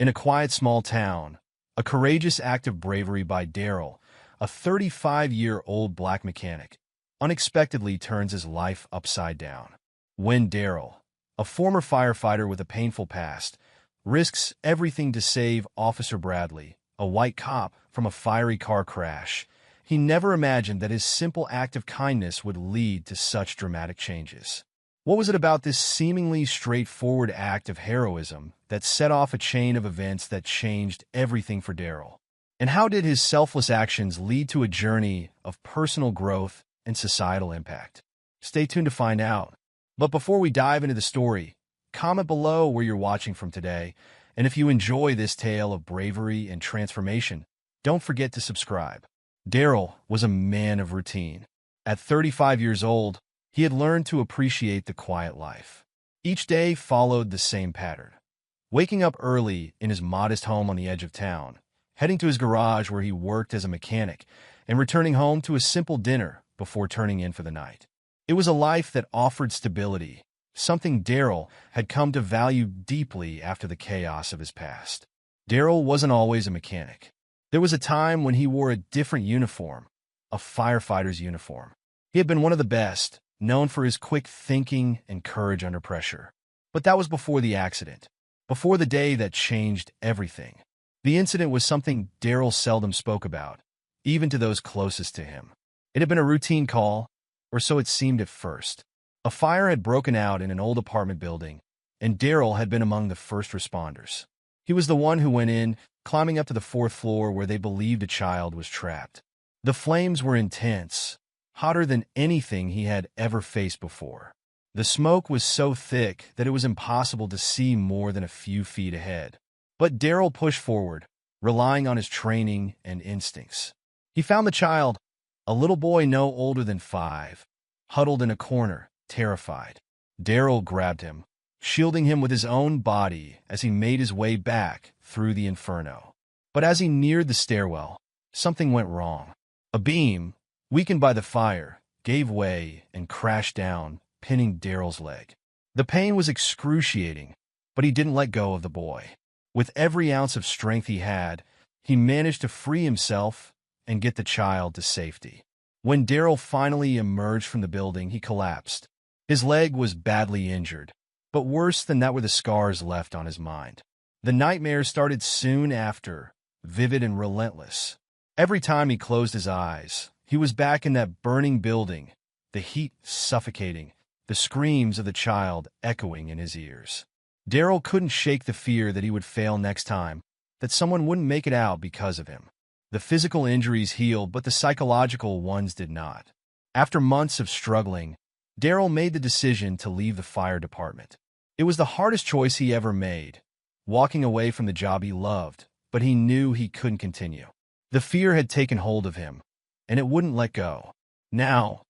In a quiet small town, a courageous act of bravery by Daryl, a 35-year-old black mechanic, unexpectedly turns his life upside down. When Daryl, a former firefighter with a painful past, risks everything to save Officer Bradley, a white cop, from a fiery car crash, he never imagined that his simple act of kindness would lead to such dramatic changes. What was it about this seemingly straightforward act of heroism that set off a chain of events that changed everything for Daryl? And how did his selfless actions lead to a journey of personal growth and societal impact? Stay tuned to find out. But before we dive into the story, comment below where you're watching from today, and if you enjoy this tale of bravery and transformation, don't forget to subscribe. Daryl was a man of routine. At 35 years old, he had learned to appreciate the quiet life. Each day followed the same pattern. Waking up early in his modest home on the edge of town, heading to his garage where he worked as a mechanic, and returning home to a simple dinner before turning in for the night. It was a life that offered stability, something Daryl had come to value deeply after the chaos of his past. Daryl wasn't always a mechanic. There was a time when he wore a different uniform, a firefighter's uniform. He had been one of the best, known for his quick thinking and courage under pressure. But that was before the accident, before the day that changed everything. The incident was something Daryl seldom spoke about, even to those closest to him. It had been a routine call, or so it seemed at first. A fire had broken out in an old apartment building, and Daryl had been among the first responders. He was the one who went in, climbing up to the fourth floor where they believed a child was trapped. The flames were intense, hotter than anything he had ever faced before. The smoke was so thick that it was impossible to see more than a few feet ahead. But Daryl pushed forward, relying on his training and instincts. He found the child, a little boy no older than 5, huddled in a corner, terrified. Daryl grabbed him, shielding him with his own body as he made his way back through the inferno. But as he neared the stairwell, something went wrong. A beam, weakened by the fire, gave way and crashed down, pinning Daryl's leg. The pain was excruciating, but he didn't let go of the boy. With every ounce of strength he had, he managed to free himself and get the child to safety. When Daryl finally emerged from the building, he collapsed. His leg was badly injured, but worse than that were the scars left on his mind. The nightmares started soon after, vivid and relentless. Every time he closed his eyes, he was back in that burning building, the heat suffocating, the screams of the child echoing in his ears. Daryl couldn't shake the fear that he would fail next time, that someone wouldn't make it out because of him. The physical injuries healed, but the psychological ones did not. After months of struggling, Daryl made the decision to leave the fire department. It was the hardest choice he ever made, walking away from the job he loved, but he knew he couldn't continue. The fear had taken hold of him, and it wouldn't let go. Now,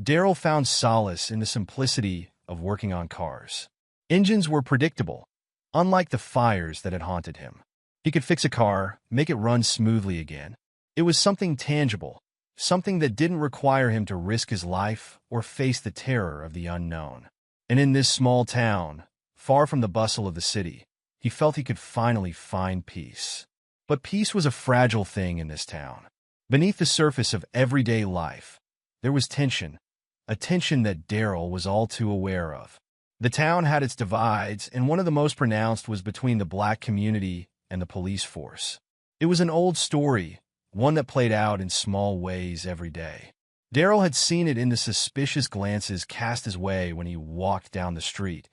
Daryl found solace in the simplicity of working on cars. Engines were predictable, unlike the fires that had haunted him. He could fix a car, make it run smoothly again. It was something tangible, something that didn't require him to risk his life or face the terror of the unknown. And in this small town, far from the bustle of the city, he felt he could finally find peace. But peace was a fragile thing in this town. Beneath the surface of everyday life, there was tension, a tension that Daryl was all too aware of. The town had its divides, and one of the most pronounced was between the black community and the police force. It was an old story, one that played out in small ways every day. Daryl had seen it in the suspicious glances cast his way when he walked down the street,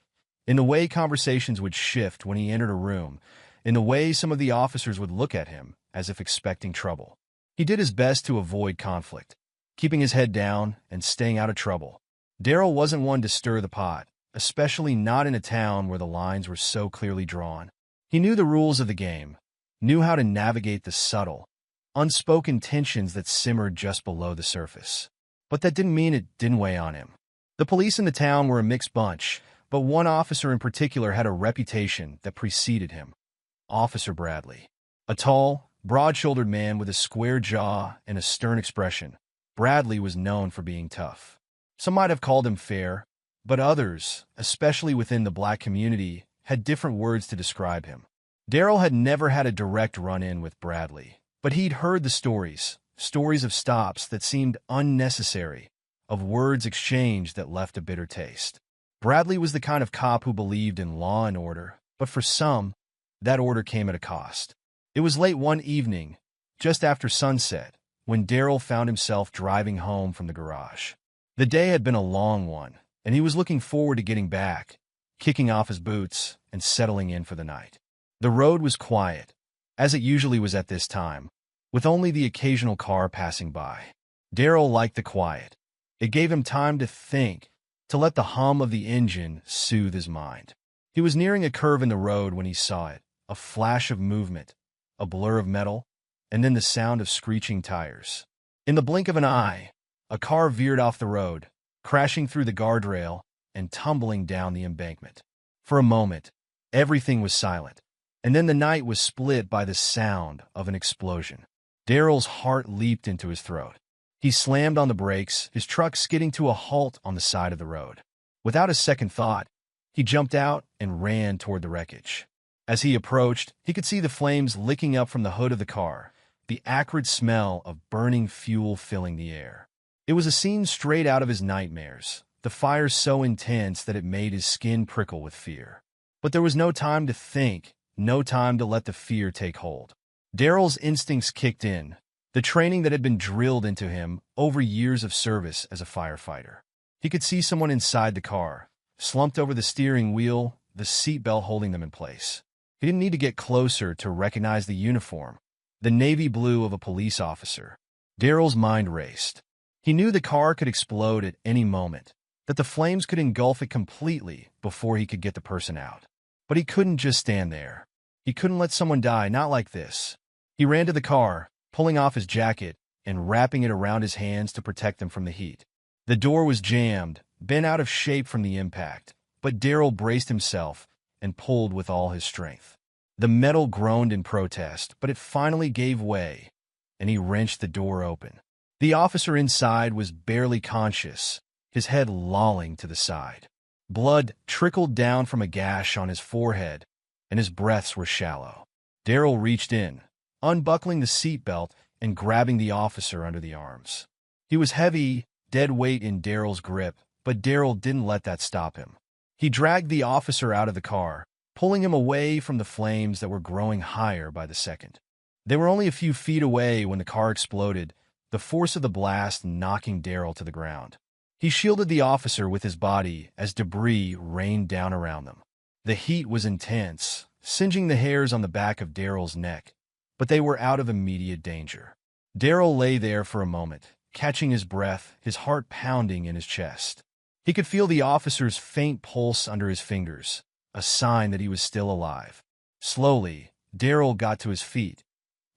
in the way conversations would shift when he entered a room, in the way some of the officers would look at him as if expecting trouble. He did his best to avoid conflict, keeping his head down and staying out of trouble. Daryl wasn't one to stir the pot, especially not in a town where the lines were so clearly drawn. He knew the rules of the game, knew how to navigate the subtle, unspoken tensions that simmered just below the surface. But that didn't mean it didn't weigh on him. The police in the town were a mixed bunch, but one officer in particular had a reputation that preceded him. Officer Bradley. A tall, broad-shouldered man with a square jaw and a stern expression, Bradley was known for being tough. Some might have called him fair, but others, especially within the black community, had different words to describe him. Daryl had never had a direct run-in with Bradley, but he'd heard the stories of stops that seemed unnecessary, of words exchanged that left a bitter taste. Bradley was the kind of cop who believed in law and order, but for some, that order came at a cost. It was late one evening, just after sunset, when Daryl found himself driving home from the garage. The day had been a long one, and he was looking forward to getting back, kicking off his boots, and settling in for the night. The road was quiet, as it usually was at this time, with only the occasional car passing by. Daryl liked the quiet. It gave him time to think, to let the hum of the engine soothe his mind. He was nearing a curve in the road when he saw it, a flash of movement, a blur of metal, and then the sound of screeching tires. In the blink of an eye, a car veered off the road, crashing through the guardrail and tumbling down the embankment. For a moment, everything was silent, and then the night was split by the sound of an explosion. Daryl's heart leaped into his throat. He slammed on the brakes, his truck skidding to a halt on the side of the road. Without a second thought, he jumped out and ran toward the wreckage. As he approached, he could see the flames licking up from the hood of the car, the acrid smell of burning fuel filling the air. It was a scene straight out of his nightmares, the fire so intense that it made his skin prickle with fear. But there was no time to think, no time to let the fear take hold. Daryl's instincts kicked in, the training that had been drilled into him over years of service as a firefighter. He could see someone inside the car, slumped over the steering wheel, the seatbelt holding them in place. He didn't need to get closer to recognize the uniform, the navy blue of a police officer. Daryl's mind raced. He knew the car could explode at any moment, that the flames could engulf it completely before he could get the person out. But he couldn't just stand there. He couldn't let someone die, not like this. He ran to the car, pulling off his jacket and wrapping it around his hands to protect him from the heat. The door was jammed, bent out of shape from the impact, but Daryl braced himself and pulled with all his strength. The metal groaned in protest, but it finally gave way, and he wrenched the door open. The officer inside was barely conscious, his head lolling to the side. Blood trickled down from a gash on his forehead, and his breaths were shallow. Daryl reached in, unbuckling the seatbelt and grabbing the officer under the arms. He was heavy, dead weight in Daryl's grip, but Daryl didn't let that stop him. He dragged the officer out of the car, pulling him away from the flames that were growing higher by the second. They were only a few feet away when the car exploded, the force of the blast knocking Daryl to the ground. He shielded the officer with his body as debris rained down around them. The heat was intense, singeing the hairs on the back of Daryl's neck, but they were out of immediate danger. Daryl lay there for a moment, catching his breath, his heart pounding in his chest. He could feel the officer's faint pulse under his fingers, a sign that he was still alive. Slowly, Daryl got to his feet,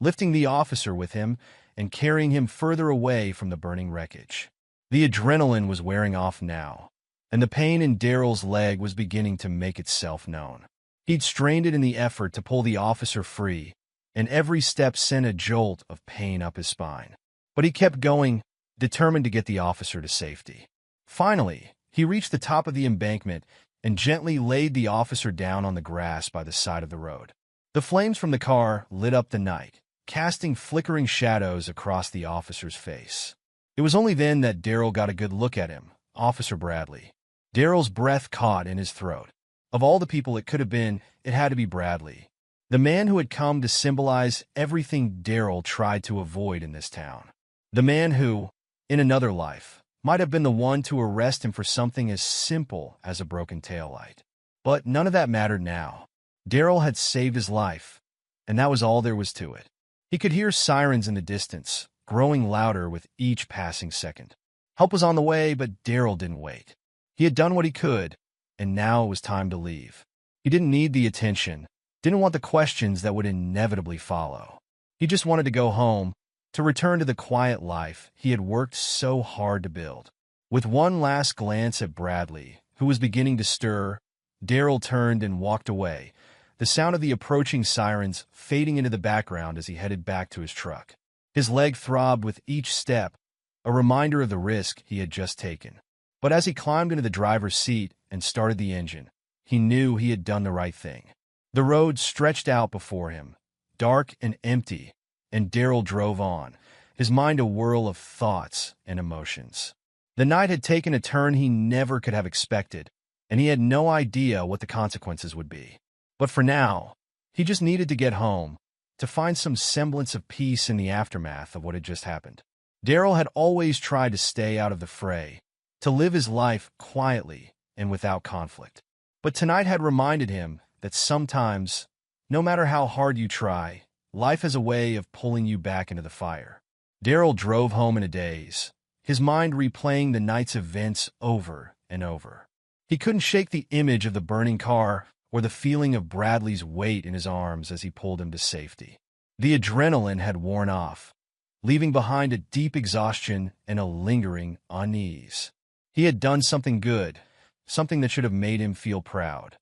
lifting the officer with him and carrying him further away from the burning wreckage. The adrenaline was wearing off now, and the pain in Daryl's leg was beginning to make itself known. He'd strained it in the effort to pull the officer free, and every step sent a jolt of pain up his spine. But he kept going, determined to get the officer to safety. Finally, he reached the top of the embankment and gently laid the officer down on the grass by the side of the road. The flames from the car lit up the night, casting flickering shadows across the officer's face. It was only then that Daryl got a good look at him, Officer Bradley. Daryl's breath caught in his throat. Of all the people it could have been, it had to be Bradley, the man who had come to symbolize everything Daryl tried to avoid in this town. The man who, in another life, might have been the one to arrest him for something as simple as a broken taillight. But none of that mattered now. Daryl had saved his life, and that was all there was to it. He could hear sirens in the distance, growing louder with each passing second. Help was on the way, but Daryl didn't wait. He had done what he could, and now it was time to leave. He didn't need the attention, didn't want the questions that would inevitably follow. He just wanted to go home, to return to the quiet life he had worked so hard to build. With one last glance at Bradley, who was beginning to stir, Daryl turned and walked away, the sound of the approaching sirens fading into the background as he headed back to his truck. His leg throbbed with each step, a reminder of the risk he had just taken. But as he climbed into the driver's seat and started the engine, he knew he had done the right thing. The road stretched out before him, dark and empty, and Daryl drove on, his mind a whirl of thoughts and emotions. The night had taken a turn he never could have expected, and he had no idea what the consequences would be. But for now, he just needed to get home, to find some semblance of peace in the aftermath of what had just happened. Daryl had always tried to stay out of the fray, to live his life quietly and without conflict. But tonight had reminded him that sometimes, no matter how hard you try, life has a way of pulling you back into the fire. Daryl drove home in a daze, his mind replaying the night's events over and over. He couldn't shake the image of the burning car or the feeling of Bradley's weight in his arms as he pulled him to safety. The adrenaline had worn off, leaving behind a deep exhaustion and a lingering unease. He had done something good, something that should have made him feel proud.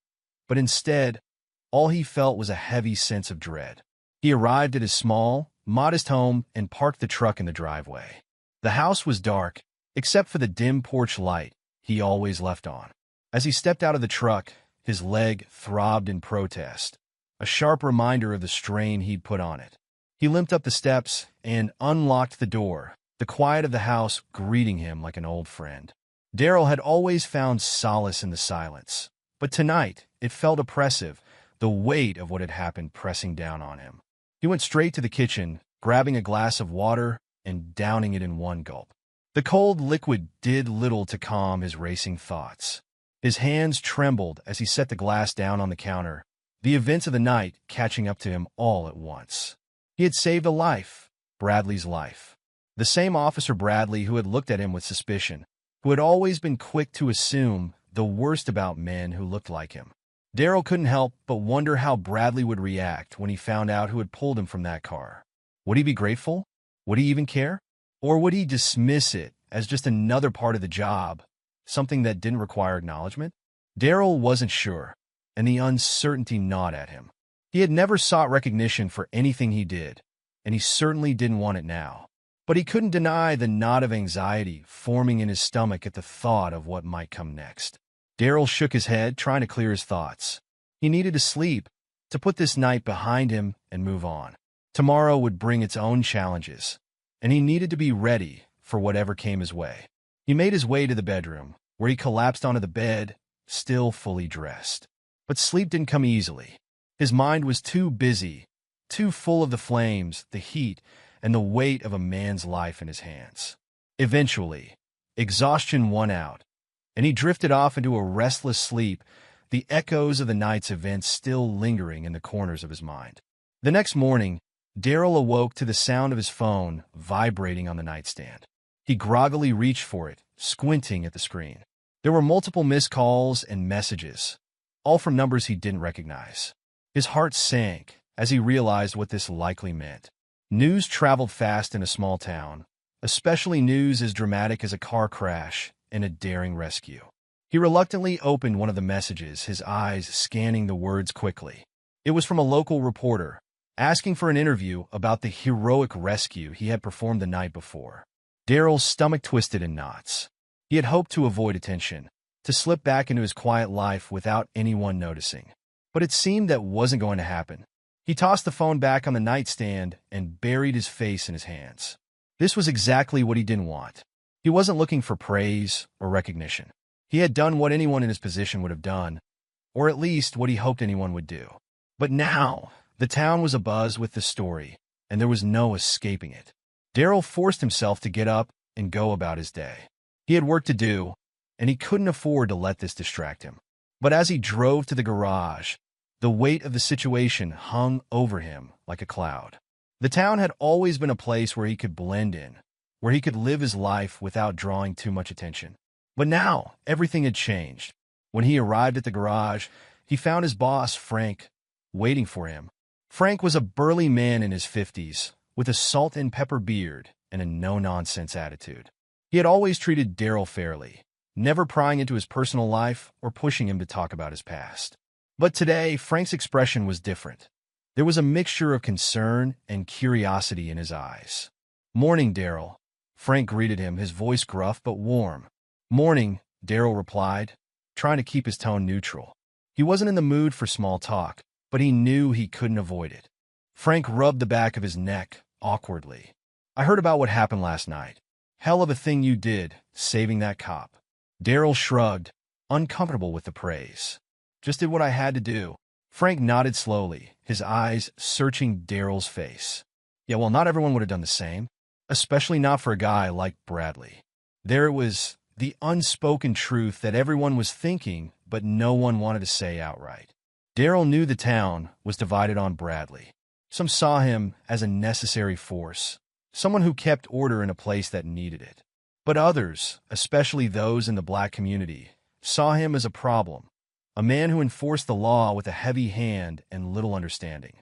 But instead, all he felt was a heavy sense of dread. He arrived at his small, modest home and parked the truck in the driveway. The house was dark, except for the dim porch light he always left on. As he stepped out of the truck, his leg throbbed in protest, a sharp reminder of the strain he'd put on it. He limped up the steps and unlocked the door, the quiet of the house greeting him like an old friend. Daryl had always found solace in the silence, but tonight it felt oppressive, the weight of what had happened pressing down on him. He went straight to the kitchen, grabbing a glass of water and downing it in one gulp. The cold liquid did little to calm his racing thoughts. His hands trembled as he set the glass down on the counter, the events of the night catching up to him all at once. He had saved a life, Bradley's life. The same Officer Bradley who had looked at him with suspicion, who had always been quick to assume the worst about men who looked like him. Daryl couldn't help but wonder how Bradley would react when he found out who had pulled him from that car. Would he be grateful? Would he even care? Or would he dismiss it as just another part of the job, something that didn't require acknowledgement? Daryl wasn't sure, and the uncertainty gnawed at him. He had never sought recognition for anything he did, and he certainly didn't want it now. But he couldn't deny the knot of anxiety forming in his stomach at the thought of what might come next. Daryl shook his head, trying to clear his thoughts. He needed to sleep, to put this night behind him and move on. Tomorrow would bring its own challenges, and he needed to be ready for whatever came his way. He made his way to the bedroom, where he collapsed onto the bed, still fully dressed. But sleep didn't come easily. His mind was too busy, too full of the flames, the heat, and the weight of a man's life in his hands. Eventually, exhaustion won out, and he drifted off into a restless sleep, the echoes of the night's events still lingering in the corners of his mind. The next morning, Daryl awoke to the sound of his phone vibrating on the nightstand. He groggily reached for it, squinting at the screen. There were multiple missed calls and messages, all from numbers he didn't recognize. His heart sank as he realized what this likely meant. News traveled fast in a small town, especially news as dramatic as a car crash and a daring rescue. He reluctantly opened one of the messages, his eyes scanning the words quickly. It was from a local reporter, asking for an interview about the heroic rescue he had performed the night before. Daryl's stomach twisted in knots. He had hoped to avoid attention, to slip back into his quiet life without anyone noticing. But it seemed that wasn't going to happen. He tossed the phone back on the nightstand and buried his face in his hands. This was exactly what he didn't want. He wasn't looking for praise or recognition. He had done what anyone in his position would have done, or at least what he hoped anyone would do. But now, the town was abuzz with the story, and there was no escaping it. Daryl forced himself to get up and go about his day. He had work to do, and he couldn't afford to let this distract him. But as he drove to the garage, the weight of the situation hung over him like a cloud. The town had always been a place where he could blend in, where he could live his life without drawing too much attention. But now, everything had changed. When he arrived at the garage, he found his boss, Frank, waiting for him. Frank was a burly man in his 50s, with a salt-and-pepper beard and a no-nonsense attitude. He had always treated Daryl fairly, never prying into his personal life or pushing him to talk about his past. But today, Frank's expression was different. There was a mixture of concern and curiosity in his eyes. "Morning, Daryl." Frank greeted him, his voice gruff but warm. "Morning," Daryl replied, trying to keep his tone neutral. He wasn't in the mood for small talk, but he knew he couldn't avoid it. Frank rubbed the back of his neck awkwardly. I heard about what happened last night. Hell of a thing you did, saving that cop. Daryl shrugged, uncomfortable with the praise. Just did what I had to do. Frank nodded slowly, his eyes searching Daryl's face. Yeah, well, not everyone would have done the same, especially not for a guy like Bradley. There it was, the unspoken truth that everyone was thinking, but no one wanted to say outright. Daryl knew the town was divided on Bradley. Some saw him as a necessary force, someone who kept order in a place that needed it. But others, especially those in the black community, saw him as a problem, a man who enforced the law with a heavy hand and little understanding.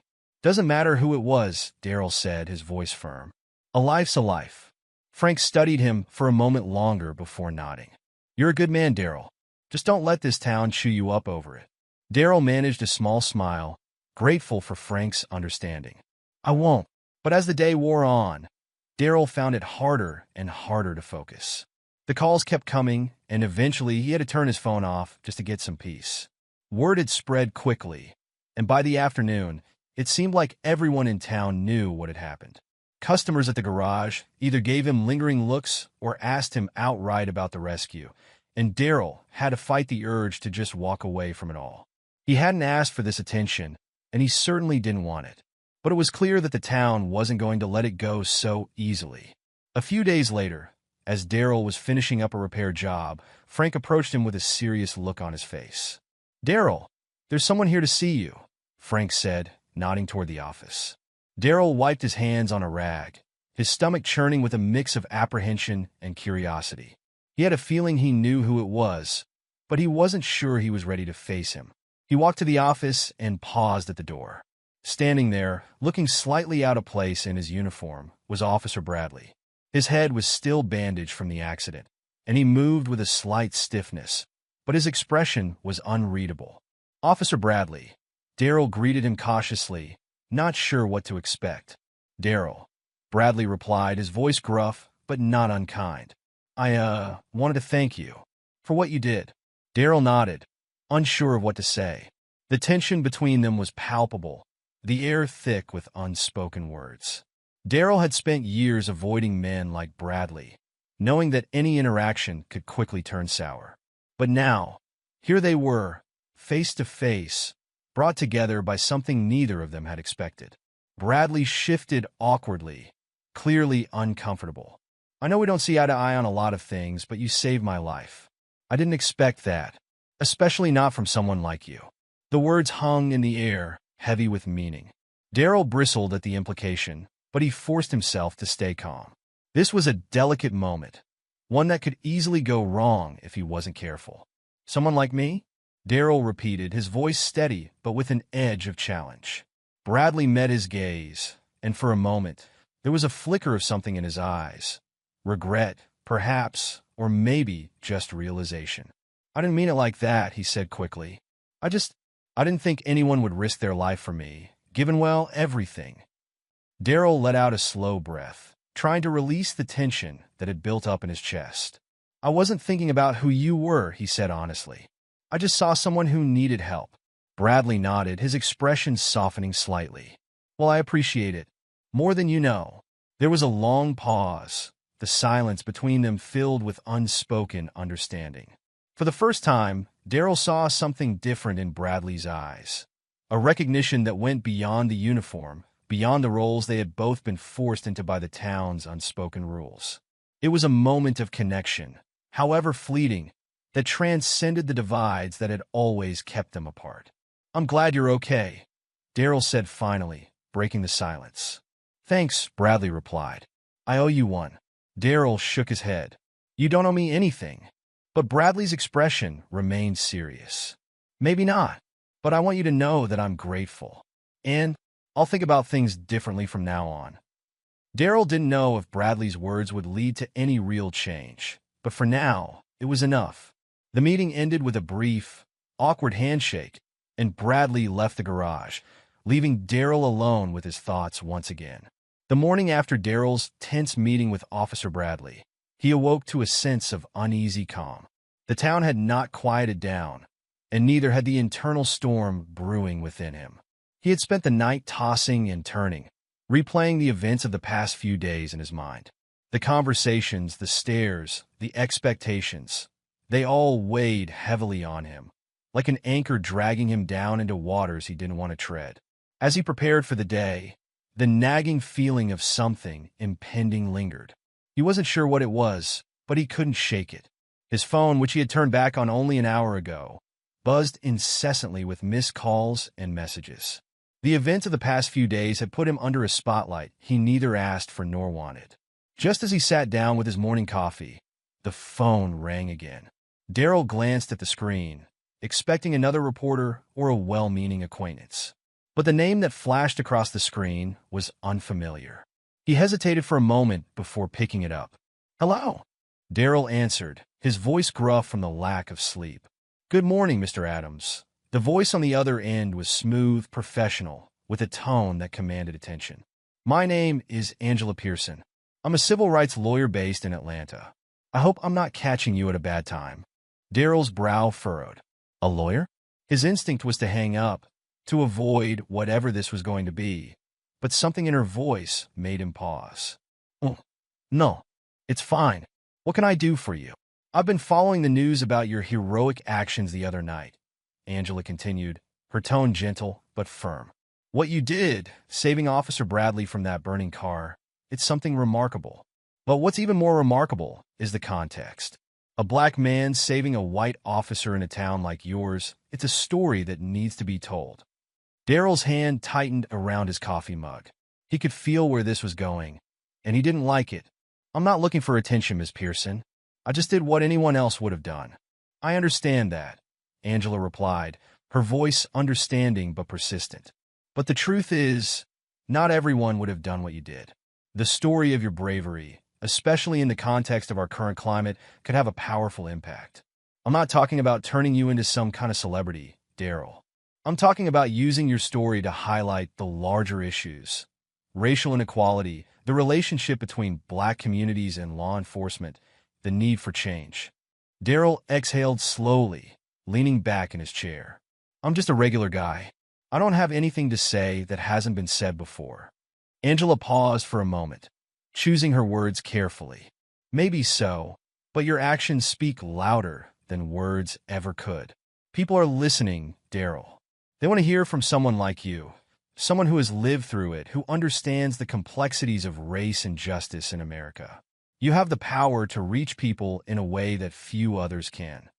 Doesn't matter who it was, Daryl said, his voice firm. A life's a life. Frank studied him for a moment longer before nodding. You're a good man, Daryl. Just don't let this town chew you up over it. Daryl managed a small smile, grateful for Frank's understanding. I won't. But as the day wore on, Daryl found it harder and harder to focus. The calls kept coming, and eventually he had to turn his phone off just to get some peace. Word had spread quickly, and by the afternoon, it seemed like everyone in town knew what had happened. Customers at the garage either gave him lingering looks or asked him outright about the rescue, and Daryl had to fight the urge to just walk away from it all. He hadn't asked for this attention, and he certainly didn't want it. But it was clear that the town wasn't going to let it go so easily. A few days later, as Daryl was finishing up a repair job, Frank approached him with a serious look on his face. Daryl, there's someone here to see you, Frank said, nodding toward the office. Daryl wiped his hands on a rag, his stomach churning with a mix of apprehension and curiosity. He had a feeling he knew who it was, but he wasn't sure he was ready to face him. He walked to the office and paused at the door. Standing there, looking slightly out of place in his uniform, was Officer Bradley. His head was still bandaged from the accident, and he moved with a slight stiffness, but his expression was unreadable. Officer Bradley. Daryl greeted him cautiously, not sure what to expect. Daryl, Bradley replied, his voice gruff, but not unkind. I wanted to thank you for what you did. Daryl nodded, unsure of what to say. The tension between them was palpable, the air thick with unspoken words. Daryl had spent years avoiding men like Bradley, knowing that any interaction could quickly turn sour. But now, here they were, face to face, brought together by something neither of them had expected. Bradley shifted awkwardly, clearly uncomfortable. I know we don't see eye to eye on a lot of things, but you saved my life. I didn't expect that, especially not from someone like you. The words hung in the air, heavy with meaning. Daryl bristled at the implication, but he forced himself to stay calm. This was a delicate moment, one that could easily go wrong if he wasn't careful. Someone like me? Daryl repeated, his voice steady but with an edge of challenge. Bradley met his gaze, and for a moment, there was a flicker of something in his eyes. Regret, perhaps, or maybe just realization. I didn't mean it like that, he said quickly. I didn't think anyone would risk their life for me, given, well, everything. Daryl let out a slow breath, trying to release the tension that had built up in his chest. I wasn't thinking about who you were, he said honestly. I just saw someone who needed help. Bradley nodded, his expression softening slightly. Well, I appreciate it. More than you know. There was a long pause, the silence between them filled with unspoken understanding. For the first time, Daryl saw something different in Bradley's eyes. A recognition that went beyond the uniform, beyond the roles they had both been forced into by the town's unspoken rules. It was a moment of connection, however fleeting, that transcended the divides that had always kept them apart. I'm glad you're okay, Daryl said finally, breaking the silence. Thanks, Bradley replied. I owe you one. Daryl shook his head. You don't owe me anything. But Bradley's expression remained serious. Maybe not, but I want you to know that I'm grateful. And I'll think about things differently from now on. Daryl didn't know if Bradley's words would lead to any real change, but for now, it was enough. The meeting ended with a brief, awkward handshake, and Bradley left the garage, leaving Daryl alone with his thoughts once again. The morning after Daryl's tense meeting with Officer Bradley, he awoke to a sense of uneasy calm. The town had not quieted down, and neither had the internal storm brewing within him. He had spent the night tossing and turning, replaying the events of the past few days in his mind. The conversations, the stares, the expectations, they all weighed heavily on him, like an anchor dragging him down into waters he didn't want to tread. As he prepared for the day, the nagging feeling of something impending lingered. He wasn't sure what it was, but he couldn't shake it. His phone, which he had turned back on only an hour ago, buzzed incessantly with missed calls and messages. The events of the past few days had put him under a spotlight he neither asked for nor wanted. Just as he sat down with his morning coffee, the phone rang again. Daryl glanced at the screen, expecting another reporter or a well-meaning acquaintance. But the name that flashed across the screen was unfamiliar. He hesitated for a moment before picking it up. "Hello," Daryl answered, his voice gruff from the lack of sleep. "Good morning, Mr. Adams." The voice on the other end was smooth, professional, with a tone that commanded attention. "My name is Angela Pearson. I'm a civil rights lawyer based in Atlanta. I hope I'm not catching you at a bad time." Daryl's brow furrowed. A lawyer? His instinct was to hang up, to avoid whatever this was going to be, but something in her voice made him pause. "Oh, no, it's fine. What can I do for you?" "I've been following the news about your heroic actions the other night," Angela continued, her tone gentle but firm. "What you did, saving Officer Bradley from that burning car, it's something remarkable. But what's even more remarkable is the context. A black man saving a white officer in a town like yours, it's a story that needs to be told." Daryl's hand tightened around his coffee mug. He could feel where this was going, and he didn't like it. "I'm not looking for attention, Miss Pearson. I just did what anyone else would have done." "I understand that," Angela replied, her voice understanding but persistent. "But the truth is, not everyone would have done what you did. The story of your bravery, especially in the context of our current climate, could have a powerful impact. I'm not talking about turning you into some kind of celebrity, Daryl. I'm talking about using your story to highlight the larger issues. Racial inequality, the relationship between black communities and law enforcement, the need for change." Daryl exhaled slowly, leaning back in his chair. "I'm just a regular guy. I don't have anything to say that hasn't been said before." Angela paused for a moment, choosing her words carefully. "Maybe so, but your actions speak louder than words ever could. People are listening, Daryl. They want to hear from someone like you, someone who has lived through it, who understands the complexities of race and justice in America. You have the power to reach people in a way that few others can."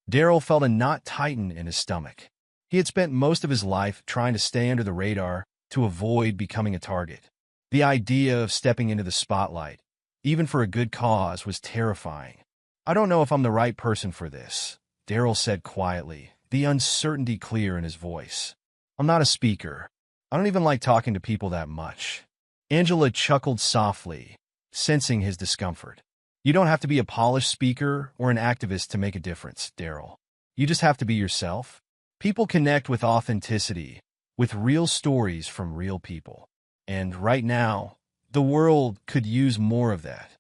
Daryl felt a knot tighten in his stomach. He had spent most of his life trying to stay under the radar to avoid becoming a target. The idea of stepping into the spotlight, even for a good cause, was terrifying. "I don't know if I'm the right person for this," Daryl said quietly, the uncertainty clear in his voice. "I'm not a speaker. I don't even like talking to people that much." Angela chuckled softly, sensing his discomfort. "You don't have to be a polished speaker or an activist to make a difference, Daryl. You just have to be yourself. People connect with authenticity, with real stories from real people. And right now, the world could use more of that."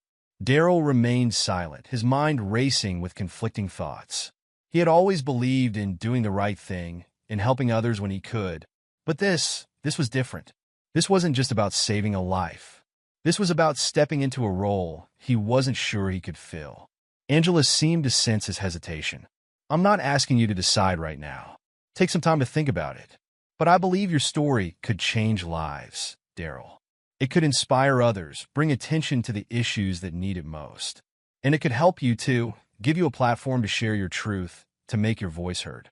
Daryl remained silent, his mind racing with conflicting thoughts. He had always believed in doing the right thing, in helping others when he could. But this was different. This wasn't just about saving a life. This was about stepping into a role he wasn't sure he could fill. Angela seemed to sense his hesitation. "I'm not asking you to decide right now. Take some time to think about it. But I believe your story could change lives, Daryl. It could inspire others, bring attention to the issues that need it most. And it could help you to give you a platform to share your truth, to make your voice heard."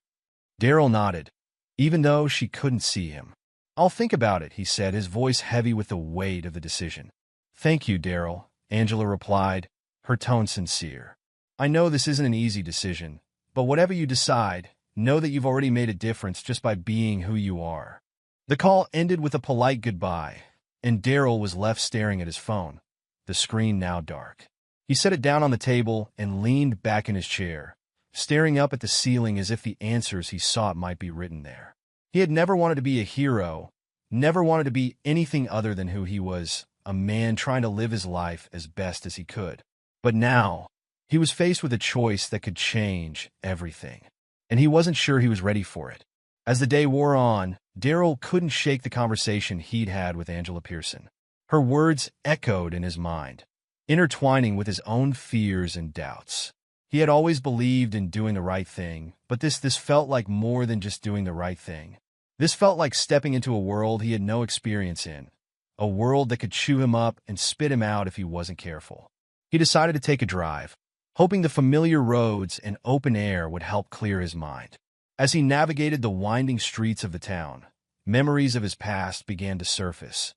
Daryl nodded, even though she couldn't see him. "I'll think about it," he said, his voice heavy with the weight of the decision. "Thank you, Daryl," Angela replied, her tone sincere. "I know this isn't an easy decision, but whatever you decide, know that you've already made a difference just by being who you are." The call ended with a polite goodbye, and Daryl was left staring at his phone, the screen now dark. He set it down on the table and leaned back in his chair, staring up at the ceiling as if the answers he sought might be written there. He had never wanted to be a hero, never wanted to be anything other than who he was, a man trying to live his life as best as he could. But now, he was faced with a choice that could change everything, and he wasn't sure he was ready for it. As the day wore on, Daryl couldn't shake the conversation he'd had with Angela Pearson. Her words echoed in his mind, intertwining with his own fears and doubts. He had always believed in doing the right thing, but this felt like more than just doing the right thing. This felt like stepping into a world he had no experience in, a world that could chew him up and spit him out if he wasn't careful. He decided to take a drive, hoping the familiar roads and open air would help clear his mind. As he navigated the winding streets of the town, memories of his past began to surface.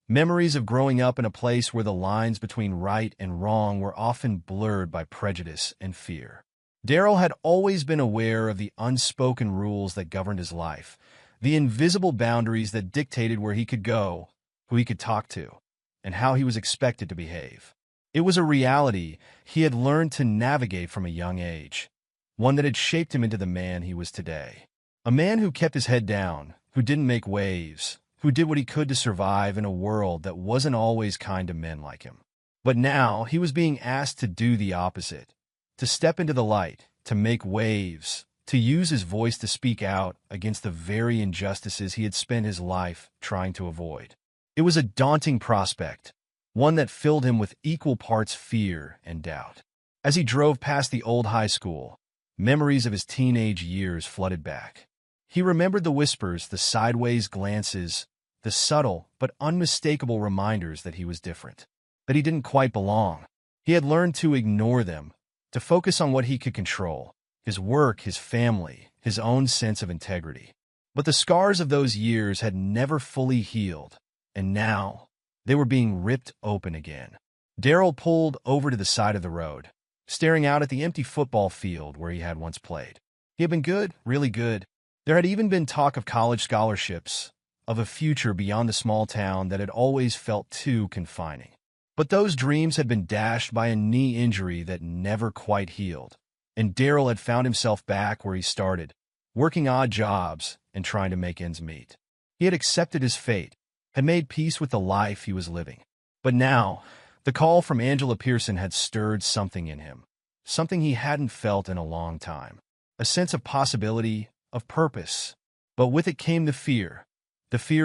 Memories of growing up in a place where the lines between right and wrong were often blurred by prejudice and fear. Daryl had always been aware of the unspoken rules that governed his life, the invisible boundaries that dictated where he could go, who he could talk to, and how he was expected to behave. It was a reality he had learned to navigate from a young age, one that had shaped him into the man he was today. A man who kept his head down, who didn't make waves, who did what he could to survive in a world that wasn't always kind to men like him. But now he was being asked to do the opposite, to step into the light, to make waves, to use his voice to speak out against the very injustices he had spent his life trying to avoid. It was a daunting prospect, one that filled him with equal parts fear and doubt. As he drove past the old high school, memories of his teenage years flooded back. He remembered the whispers, the sideways glances, the subtle but unmistakable reminders that he was different, that he didn't quite belong. He had learned to ignore them, to focus on what he could control, his work, his family, his own sense of integrity. But the scars of those years had never fully healed, and now they were being ripped open again. Daryl pulled over to the side of the road, staring out at the empty football field where he had once played. He had been good, really good. There had even been talk of college scholarships, of a future beyond the small town that had always felt too confining. But those dreams had been dashed by a knee injury that never quite healed, and Daryl had found himself back where he started, working odd jobs and trying to make ends meet. He had accepted his fate, had made peace with the life he was living. But now, the call from Angela Pearson had stirred something in him, something he hadn't felt in a long time, a sense of possibility, of purpose. But with it came the fear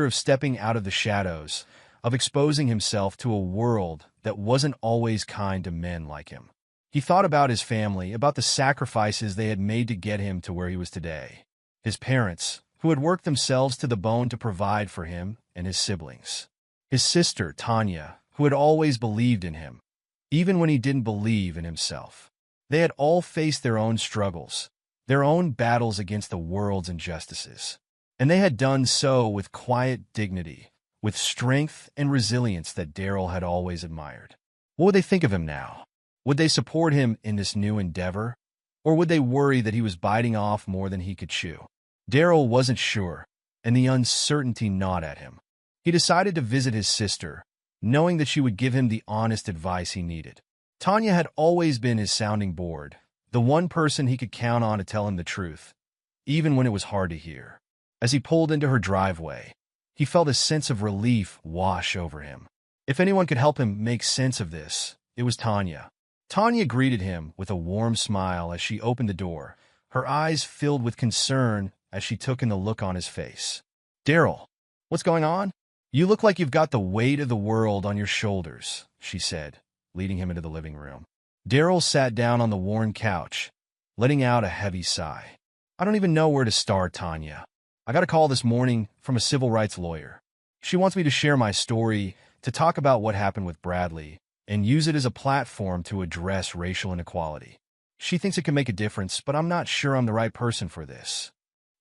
of stepping out of the shadows, of exposing himself to a world that wasn't always kind to men like him. He thought about his family, about the sacrifices they had made to get him to where he was today. His parents, who had worked themselves to the bone to provide for him and his siblings. His sister, Tanya, who had always believed in him, even when he didn't believe in himself. They had all faced their own struggles, their own battles against the world's injustices. And they had done so with quiet dignity, with strength and resilience that Daryl had always admired. What would they think of him now? Would they support him in this new endeavor? Or would they worry that he was biting off more than he could chew? Daryl wasn't sure, and the uncertainty gnawed at him. He decided to visit his sister, knowing that she would give him the honest advice he needed. Tanya had always been his sounding board, the one person he could count on to tell him the truth, even when it was hard to hear. As he pulled into her driveway, he felt a sense of relief wash over him. If anyone could help him make sense of this, it was Tanya. Tanya greeted him with a warm smile as she opened the door, her eyes filled with concern as she took in the look on his face. "Daryl, what's going on? You look like you've got the weight of the world on your shoulders," she said, leading him into the living room. Daryl sat down on the worn couch, letting out a heavy sigh. "I don't even know where to start, Tanya. I got a call this morning from a civil rights lawyer. She wants me to share my story, to talk about what happened with Bradley, and use it as a platform to address racial inequality. She thinks it can make a difference, but I'm not sure I'm the right person for this."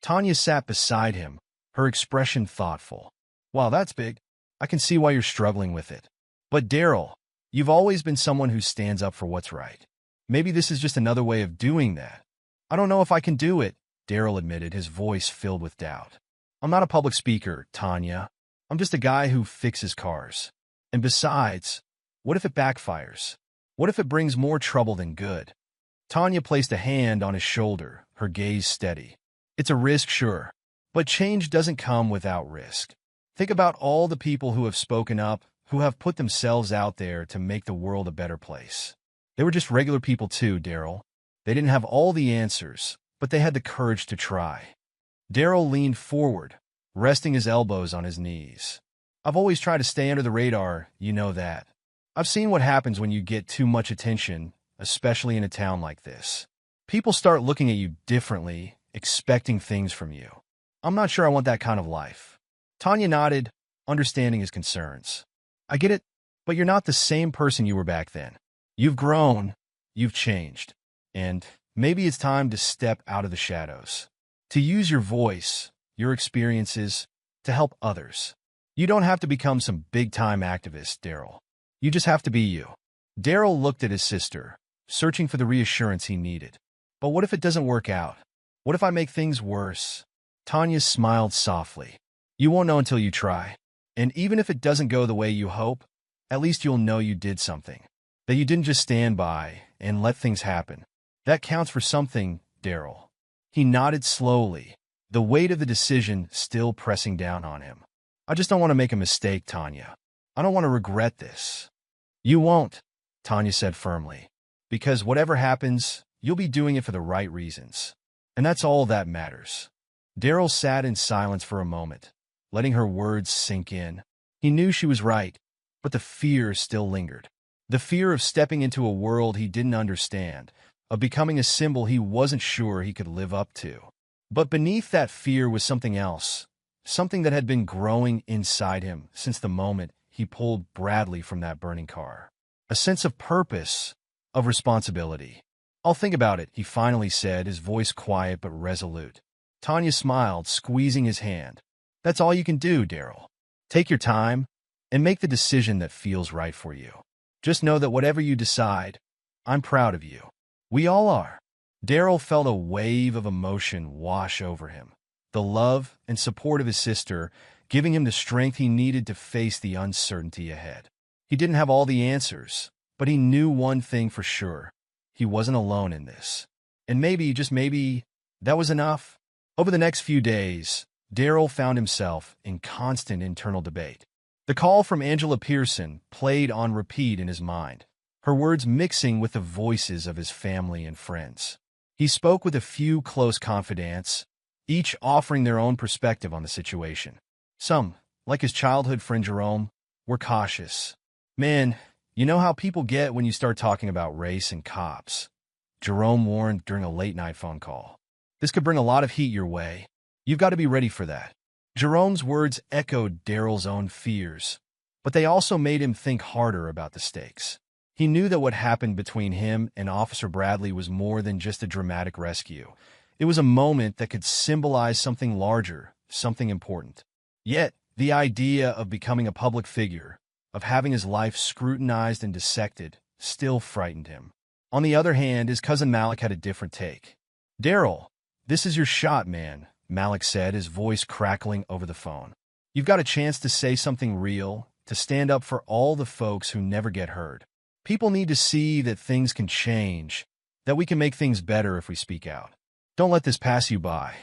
Tanya sat beside him, her expression thoughtful. "Wow, that's big. I can see why you're struggling with it. But Daryl, you've always been someone who stands up for what's right. Maybe this is just another way of doing that." "I don't know if I can do it," Daryl admitted, his voice filled with doubt. "I'm not a public speaker, Tanya. I'm just a guy who fixes cars. And besides, what if it backfires? What if it brings more trouble than good?" Tanya placed a hand on his shoulder, her gaze steady. "It's a risk, sure, but change doesn't come without risk. Think about all the people who have spoken up, who have put themselves out there to make the world a better place. They were just regular people too, Daryl. They didn't have all the answers, but they had the courage to try." Daryl leaned forward, resting his elbows on his knees. I've always tried to stay under the radar, you know that. I've seen what happens when you get too much attention, especially in a town like this. People start looking at you differently, expecting things from you. I'm not sure I want that kind of life. Tanya nodded, understanding his concerns. I get it, but you're not the same person you were back then. You've grown, you've changed, and maybe it's time to step out of the shadows. To use your voice, your experiences, to help others. You don't have to become some big-time activist, Daryl. You just have to be you. Daryl looked at his sister, searching for the reassurance he needed. But what if it doesn't work out? What if I make things worse? Tanya smiled softly. You won't know until you try. And even if it doesn't go the way you hope, at least you'll know you did something. That you didn't just stand by and let things happen. That counts for something, Daryl. He nodded slowly, the weight of the decision still pressing down on him. I just don't want to make a mistake, Tanya. I don't want to regret this. You won't, Tanya said firmly. Because whatever happens, you'll be doing it for the right reasons. And that's all that matters. Daryl sat in silence for a moment, letting her words sink in. He knew she was right, but the fear still lingered. The fear of stepping into a world he didn't understand, of becoming a symbol he wasn't sure he could live up to. But beneath that fear was something else, something that had been growing inside him since the moment he pulled Bradley from that burning car. A sense of purpose, of responsibility. I'll think about it, he finally said, his voice quiet but resolute. Tanya smiled, squeezing his hand. That's all you can do, Daryl. Take your time and make the decision that feels right for you. Just know that whatever you decide, I'm proud of you. We all are. Daryl felt a wave of emotion wash over him. The love and support of his sister, giving him the strength he needed to face the uncertainty ahead. He didn't have all the answers, but he knew one thing for sure. He wasn't alone in this. And maybe, just maybe, that was enough. Over the next few days, Daryl found himself in constant internal debate. The call from Angela Pearson played on repeat in his mind, her words mixing with the voices of his family and friends. He spoke with a few close confidants, each offering their own perspective on the situation. Some, like his childhood friend Jerome, were cautious. Man, you know how people get when you start talking about race and cops, Jerome warned during a late-night phone call. This could bring a lot of heat your way. You've got to be ready for that. Jerome's words echoed Daryl's own fears, but they also made him think harder about the stakes. He knew that what happened between him and Officer Bradley was more than just a dramatic rescue. It was a moment that could symbolize something larger, something important. Yet, the idea of becoming a public figure, of having his life scrutinized and dissected, still frightened him. On the other hand, his cousin Malik had a different take. Daryl, this is your shot, man, Malik said, his voice crackling over the phone. You've got a chance to say something real, to stand up for all the folks who never get heard. People need to see that things can change, that we can make things better if we speak out. Don't let this pass you by.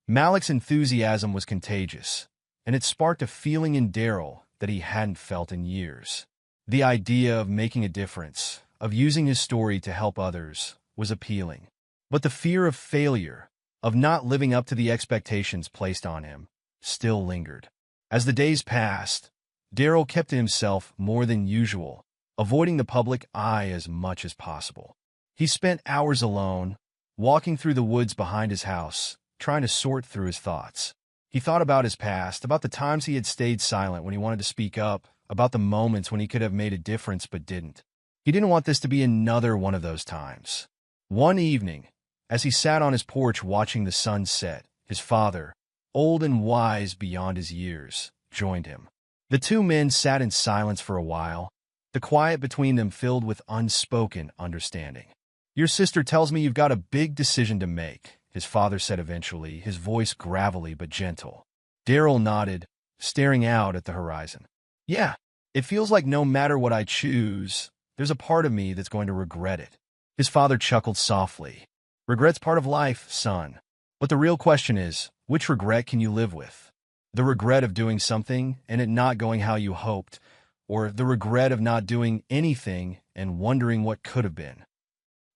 Malik's enthusiasm was contagious, and it sparked a feeling in Daryl that he hadn't felt in years. The idea of making a difference, of using his story to help others, was appealing. But the fear of failure, of not living up to the expectations placed on him, still lingered. As the days passed, Daryl kept to himself more than usual, avoiding the public eye as much as possible. He spent hours alone, walking through the woods behind his house, trying to sort through his thoughts. He thought about his past, about the times he had stayed silent when he wanted to speak up, about the moments when he could have made a difference but didn't. He didn't want this to be another one of those times. One evening, as he sat on his porch watching the sun set, his father, old and wise beyond his years, joined him. The two men sat in silence for a while, the quiet between them filled with unspoken understanding. Your sister tells me you've got a big decision to make, his father said eventually, his voice gravelly but gentle. Daryl nodded, staring out at the horizon. Yeah, it feels like no matter what I choose, there's a part of me that's going to regret it. His father chuckled softly. Regret's part of life, son. But the real question is, which regret can you live with? The regret of doing something and it not going how you hoped, or the regret of not doing anything and wondering what could have been.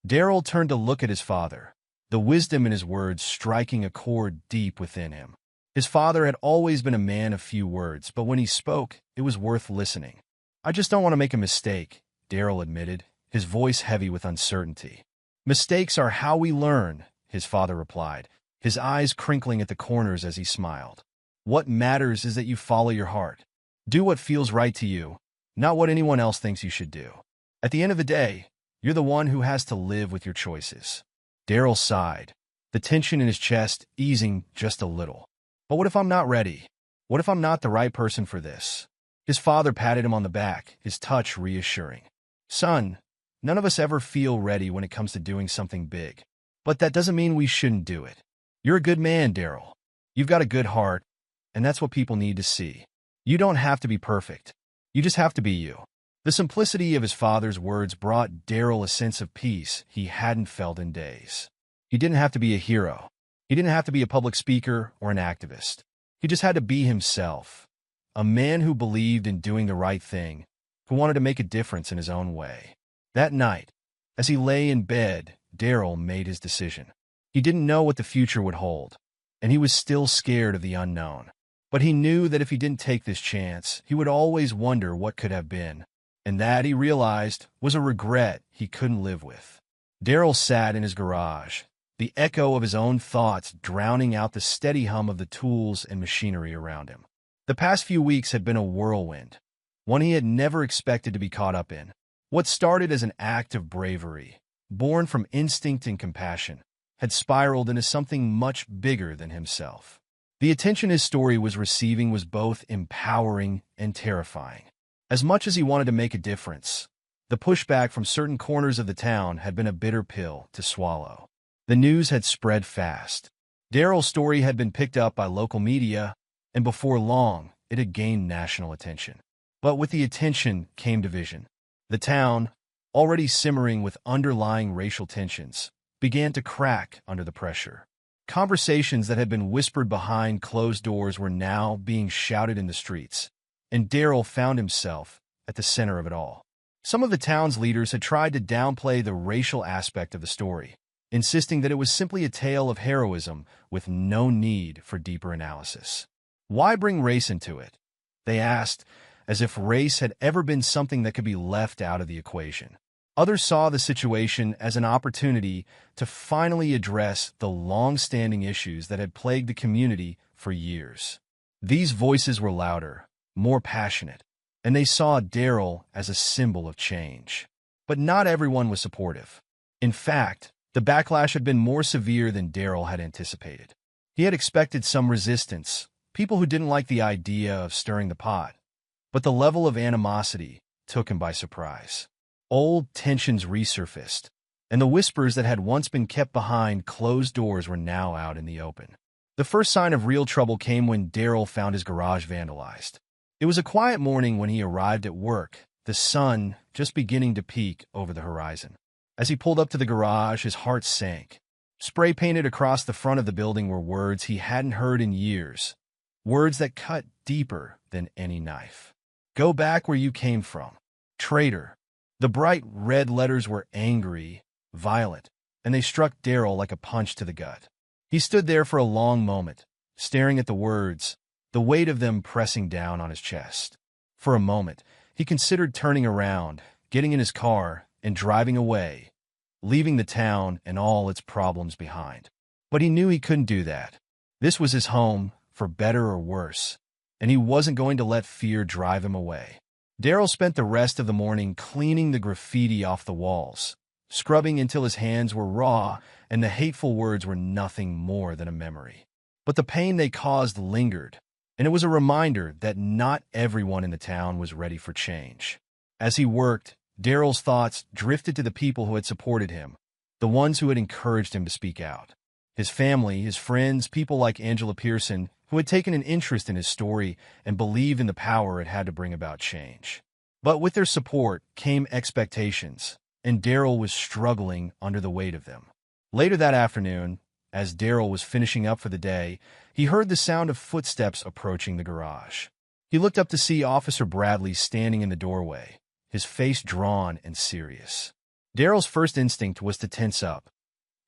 Daryl turned to look at his father, the wisdom in his words striking a chord deep within him. His father had always been a man of few words, but when he spoke, it was worth listening. "I just don't want to make a mistake," Daryl admitted, his voice heavy with uncertainty. "Mistakes are how we learn," his father replied, his eyes crinkling at the corners as he smiled. "What matters is that you follow your heart. Do what feels right to you, not what anyone else thinks you should do. At the end of the day, you're the one who has to live with your choices." Daryl sighed, the tension in his chest easing just a little. "But what if I'm not ready? What if I'm not the right person for this?" His father patted him on the back, his touch reassuring. "Son, none of us ever feel ready when it comes to doing something big. But that doesn't mean we shouldn't do it. You're a good man, Daryl. You've got a good heart, and that's what people need to see. You don't have to be perfect. You just have to be you." The simplicity of his father's words brought Daryl a sense of peace he hadn't felt in days. He didn't have to be a hero. He didn't have to be a public speaker or an activist. He just had to be himself, a man who believed in doing the right thing, who wanted to make a difference in his own way. That night, as he lay in bed, Daryl made his decision. He didn't know what the future would hold, and he was still scared of the unknown. But he knew that if he didn't take this chance, he would always wonder what could have been, and that, he realized, was a regret he couldn't live with. Daryl sat in his garage, the echo of his own thoughts drowning out the steady hum of the tools and machinery around him. The past few weeks had been a whirlwind, one he had never expected to be caught up in. What started as an act of bravery, born from instinct and compassion, had spiraled into something much bigger than himself. The attention his story was receiving was both empowering and terrifying. As much as he wanted to make a difference, the pushback from certain corners of the town had been a bitter pill to swallow. The news had spread fast. Daryl's story had been picked up by local media, and before long, it had gained national attention. But with the attention came division. The town, already simmering with underlying racial tensions, began to crack under the pressure. Conversations that had been whispered behind closed doors were now being shouted in the streets, and Daryl found himself at the center of it all. Some of the town's leaders had tried to downplay the racial aspect of the story, insisting that it was simply a tale of heroism with no need for deeper analysis. "Why bring race into it?" they asked, as if race had ever been something that could be left out of the equation. Others saw the situation as an opportunity to finally address the long-standing issues that had plagued the community for years. These voices were louder, more passionate, and they saw Daryl as a symbol of change. But not everyone was supportive. In fact, the backlash had been more severe than Daryl had anticipated. He had expected some resistance, people who didn't like the idea of stirring the pot. But the level of animosity took him by surprise. Old tensions resurfaced, and the whispers that had once been kept behind closed doors were now out in the open. The first sign of real trouble came when Daryl found his garage vandalized. It was a quiet morning when he arrived at work, the sun just beginning to peek over the horizon. As he pulled up to the garage, his heart sank. Spray painted across the front of the building were words he hadn't heard in years, words that cut deeper than any knife. "Go back where you came from. Traitor." The bright red letters were angry, violent, and they struck Daryl like a punch to the gut. He stood there for a long moment, staring at the words, the weight of them pressing down on his chest. For a moment, he considered turning around, getting in his car, and driving away, leaving the town and all its problems behind. But he knew he couldn't do that. This was his home, for better or worse, and he wasn't going to let fear drive him away. Daryl spent the rest of the morning cleaning the graffiti off the walls, scrubbing until his hands were raw and the hateful words were nothing more than a memory. But the pain they caused lingered, and it was a reminder that not everyone in the town was ready for change. As he worked, Daryl's thoughts drifted to the people who had supported him, the ones who had encouraged him to speak out. His family, his friends, people like Angela Pearson, who had taken an interest in his story and believed in the power it had to bring about change. But with their support came expectations, and Daryl was struggling under the weight of them. Later that afternoon, as Daryl was finishing up for the day, he heard the sound of footsteps approaching the garage. He looked up to see Officer Bradley standing in the doorway, his face drawn and serious. Daryl's first instinct was to tense up.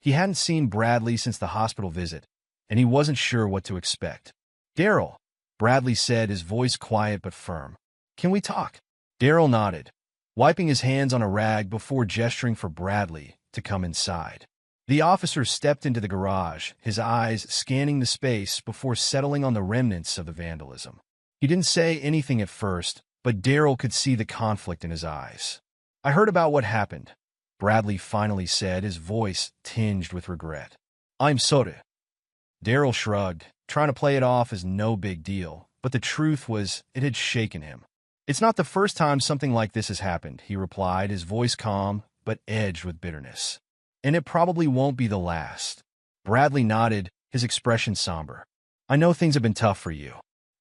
He hadn't seen Bradley since the hospital visit, and he wasn't sure what to expect. "Daryl," Bradley said, his voice quiet but firm. "Can we talk?" Daryl nodded, wiping his hands on a rag before gesturing for Bradley to come inside. The officer stepped into the garage, his eyes scanning the space before settling on the remnants of the vandalism. He didn't say anything at first, but Daryl could see the conflict in his eyes. "I heard about what happened," Bradley finally said, his voice tinged with regret. "I'm sorry." Daryl shrugged, trying to play it off as no big deal, but the truth was it had shaken him. "It's not the first time something like this has happened," he replied, his voice calm but edged with bitterness. "And it probably won't be the last." Bradley nodded, his expression somber. "I know things have been tough for you.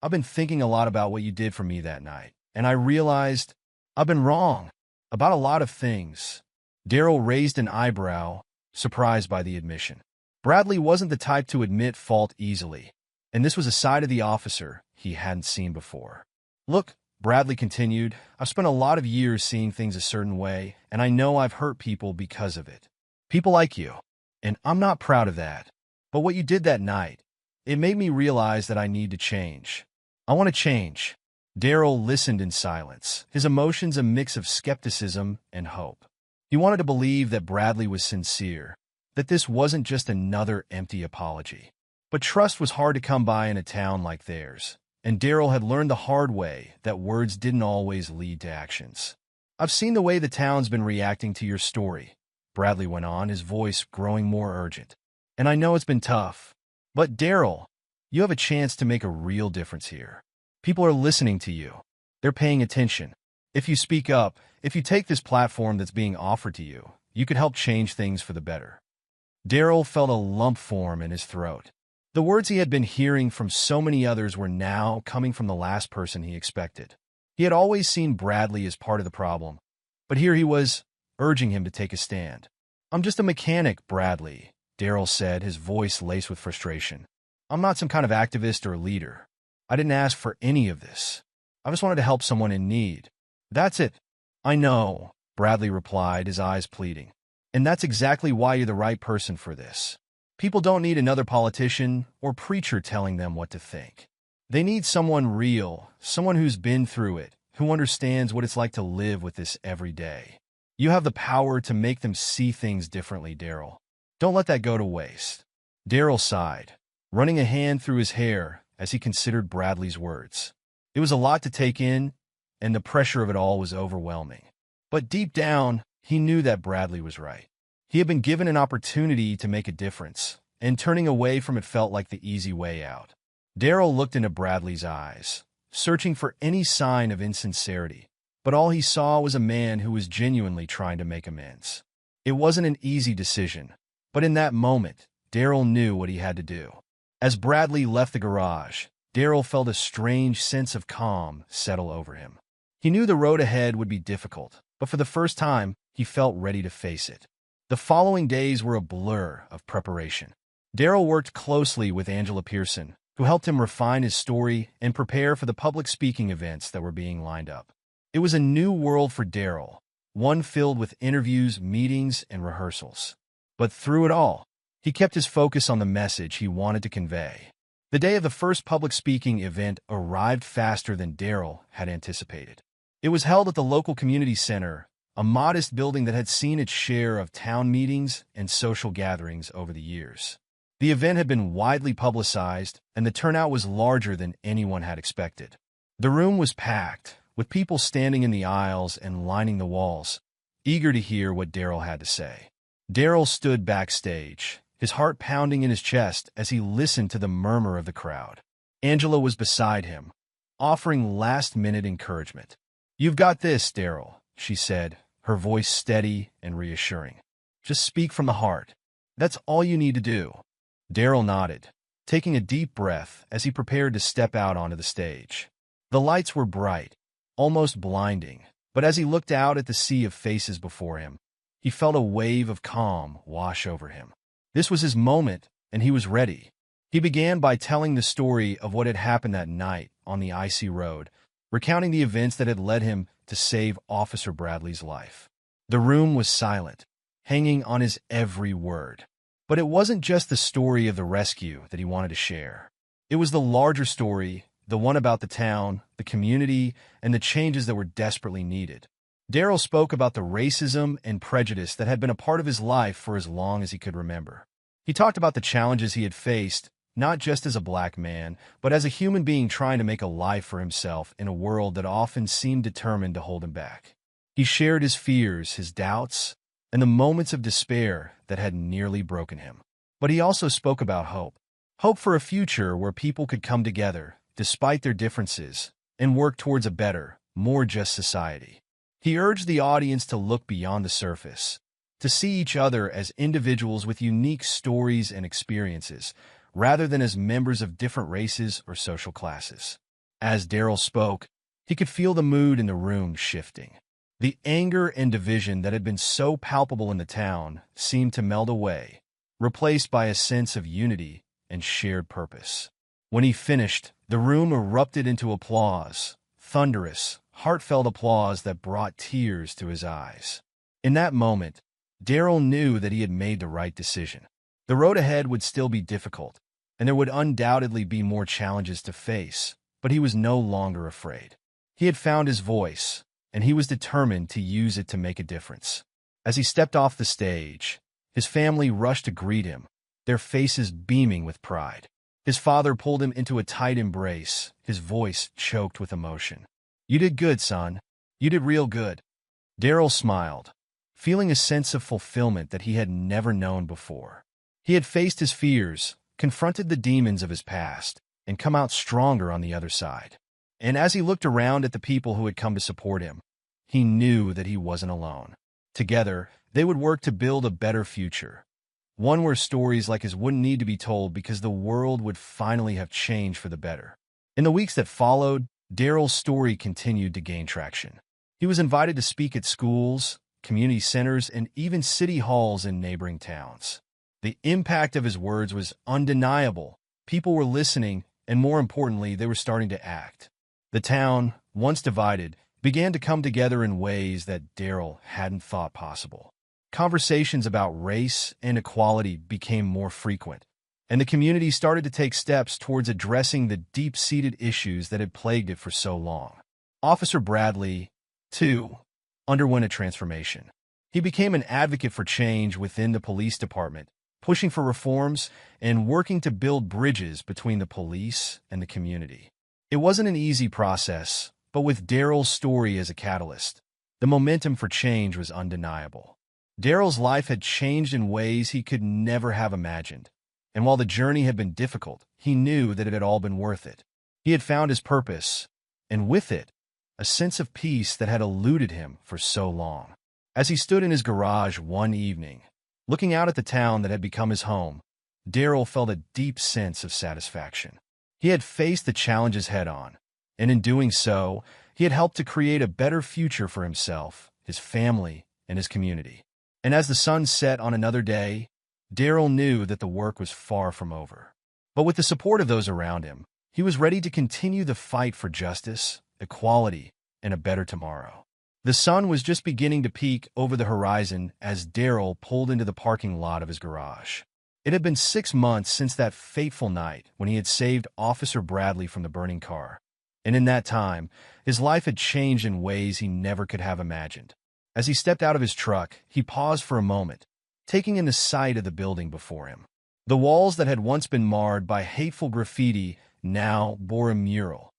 I've been thinking a lot about what you did for me that night, and I realized I've been wrong about a lot of things." Daryl raised an eyebrow, surprised by the admission. Bradley wasn't the type to admit fault easily, and this was a side of the officer he hadn't seen before. "Look," Bradley continued, "I've spent a lot of years seeing things a certain way, and I know I've hurt people because of it. People like you, and I'm not proud of that. But what you did that night, it made me realize that I need to change. I want to change." Daryl listened in silence, his emotions a mix of skepticism and hope. He wanted to believe that Bradley was sincere, that this wasn't just another empty apology. But trust was hard to come by in a town like theirs, and Daryl had learned the hard way that words didn't always lead to actions. "I've seen the way the town's been reacting to your story," Bradley went on, his voice growing more urgent. "And I know it's been tough. But Daryl, you have a chance to make a real difference here. People are listening to you. They're paying attention. If you speak up, if you take this platform that's being offered to you, you could help change things for the better." Daryl felt a lump form in his throat. The words he had been hearing from so many others were now coming from the last person he expected. He had always seen Bradley as part of the problem, but here he was, urging him to take a stand. "I'm just a mechanic, Bradley," Daryl said, his voice laced with frustration. "I'm not some kind of activist or leader. I didn't ask for any of this. I just wanted to help someone in need. That's it." "I know," Bradley replied, his eyes pleading. "And that's exactly why you're the right person for this. People don't need another politician or preacher telling them what to think. They need someone real, someone who's been through it, who understands what it's like to live with this every day. You have the power to make them see things differently, Daryl. Don't let that go to waste." Daryl sighed, running a hand through his hair as he considered Bradley's words. It was a lot to take in, and the pressure of it all was overwhelming. But deep down, he knew that Bradley was right. He had been given an opportunity to make a difference, and turning away from it felt like the easy way out. Daryl looked into Bradley's eyes, searching for any sign of insincerity, but all he saw was a man who was genuinely trying to make amends. It wasn't an easy decision, but in that moment, Daryl knew what he had to do. As Bradley left the garage, Daryl felt a strange sense of calm settle over him. He knew the road ahead would be difficult, but for the first time, he felt ready to face it. The following days were a blur of preparation. Daryl worked closely with Angela Pearson, who helped him refine his story and prepare for the public speaking events that were being lined up. It was a new world for Daryl, one filled with interviews, meetings, and rehearsals. But through it all, he kept his focus on the message he wanted to convey. The day of the first public speaking event arrived faster than Daryl had anticipated. It was held at the local community center, a modest building that had seen its share of town meetings and social gatherings over the years. The event had been widely publicized, and the turnout was larger than anyone had expected. The room was packed, with people standing in the aisles and lining the walls, eager to hear what Daryl had to say. Daryl stood backstage, his heart pounding in his chest as he listened to the murmur of the crowd. Angela was beside him, offering last-minute encouragement. "You've got this, Daryl," she said, her voice steady and reassuring. "Just speak from the heart. That's all you need to do." Daryl nodded, taking a deep breath as he prepared to step out onto the stage. The lights were bright, almost blinding, but as he looked out at the sea of faces before him, he felt a wave of calm wash over him. This was his moment, and he was ready. He began by telling the story of what had happened that night on the icy road, recounting the events that had led him to save Officer Bradley's life. The room was silent, hanging on his every word. But it wasn't just the story of the rescue that he wanted to share. It was the larger story, the one about the town, the community, and the changes that were desperately needed. Daryl spoke about the racism and prejudice that had been a part of his life for as long as he could remember. He talked about the challenges he had faced, not just as a black man, but as a human being trying to make a life for himself in a world that often seemed determined to hold him back. He shared his fears, his doubts, and the moments of despair that had nearly broken him. But he also spoke about hope. Hope for a future where people could come together, despite their differences, and work towards a better, more just society. He urged the audience to look beyond the surface, to see each other as individuals with unique stories and experiences, rather than as members of different races or social classes. As Daryl spoke, he could feel the mood in the room shifting. The anger and division that had been so palpable in the town seemed to melt away, replaced by a sense of unity and shared purpose. When he finished, the room erupted into applause, thunderous, heartfelt applause that brought tears to his eyes. In that moment, Daryl knew that he had made the right decision. The road ahead would still be difficult, and there would undoubtedly be more challenges to face, but he was no longer afraid. He had found his voice, and he was determined to use it to make a difference. As he stepped off the stage, his family rushed to greet him, their faces beaming with pride. His father pulled him into a tight embrace, his voice choked with emotion. "You did good, son. You did real good." Daryl smiled, feeling a sense of fulfillment that he had never known before. He had faced his fears, confronted the demons of his past, and come out stronger on the other side. And as he looked around at the people who had come to support him, he knew that he wasn't alone. Together, they would work to build a better future, one where stories like his wouldn't need to be told because the world would finally have changed for the better. In the weeks that followed, Daryl's story continued to gain traction. He was invited to speak at schools, community centers, and even city halls in neighboring towns. The impact of his words was undeniable. People were listening, and more importantly, they were starting to act. The town, once divided, began to come together in ways that Daryl hadn't thought possible. Conversations about race and equality became more frequent, and the community started to take steps towards addressing the deep-seated issues that had plagued it for so long. Officer Bradley, too, underwent a transformation. He became an advocate for change within the police department, pushing for reforms and working to build bridges between the police and the community. It wasn't an easy process, but with Daryl's story as a catalyst, the momentum for change was undeniable. Daryl's life had changed in ways he could never have imagined, and while the journey had been difficult, he knew that it had all been worth it. He had found his purpose, and with it, a sense of peace that had eluded him for so long. As he stood in his garage one evening, looking out at the town that had become his home, Daryl felt a deep sense of satisfaction. He had faced the challenges head-on, and in doing so, he had helped to create a better future for himself, his family, and his community. And as the sun set on another day, Daryl knew that the work was far from over. But with the support of those around him, he was ready to continue the fight for justice, equality, and a better tomorrow. The sun was just beginning to peek over the horizon as Daryl pulled into the parking lot of his garage. It had been 6 months since that fateful night when he had saved Officer Bradley from the burning car. And in that time, his life had changed in ways he never could have imagined. As he stepped out of his truck, he paused for a moment, taking in the sight of the building before him. The walls that had once been marred by hateful graffiti now bore a mural,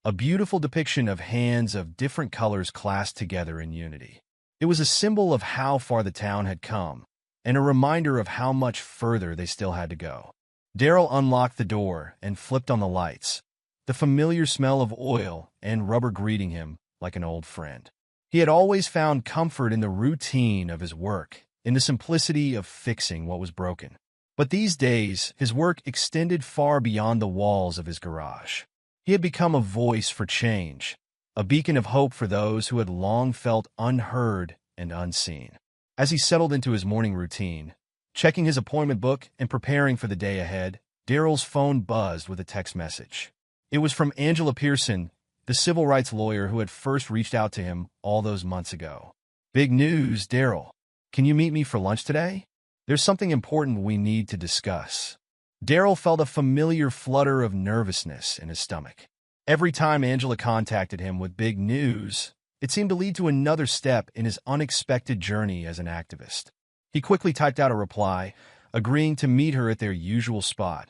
a beautiful depiction of hands of different colors clasped together in unity. It was a symbol of how far the town had come, and a reminder of how much further they still had to go. Daryl unlocked the door and flipped on the lights, the familiar smell of oil and rubber greeting him like an old friend. He had always found comfort in the routine of his work, in the simplicity of fixing what was broken. But these days, his work extended far beyond the walls of his garage. He had become a voice for change, a beacon of hope for those who had long felt unheard and unseen. As he settled into his morning routine, checking his appointment book and preparing for the day ahead, Daryl's phone buzzed with a text message. It was from Angela Pearson, the civil rights lawyer who had first reached out to him all those months ago. "Big news, Daryl. Can you meet me for lunch today?" There's something important we need to discuss. Daryl felt a familiar flutter of nervousness in his stomach. Every time Angela contacted him with big news, it seemed to lead to another step in his unexpected journey as an activist. He quickly typed out a reply, agreeing to meet her at their usual spot,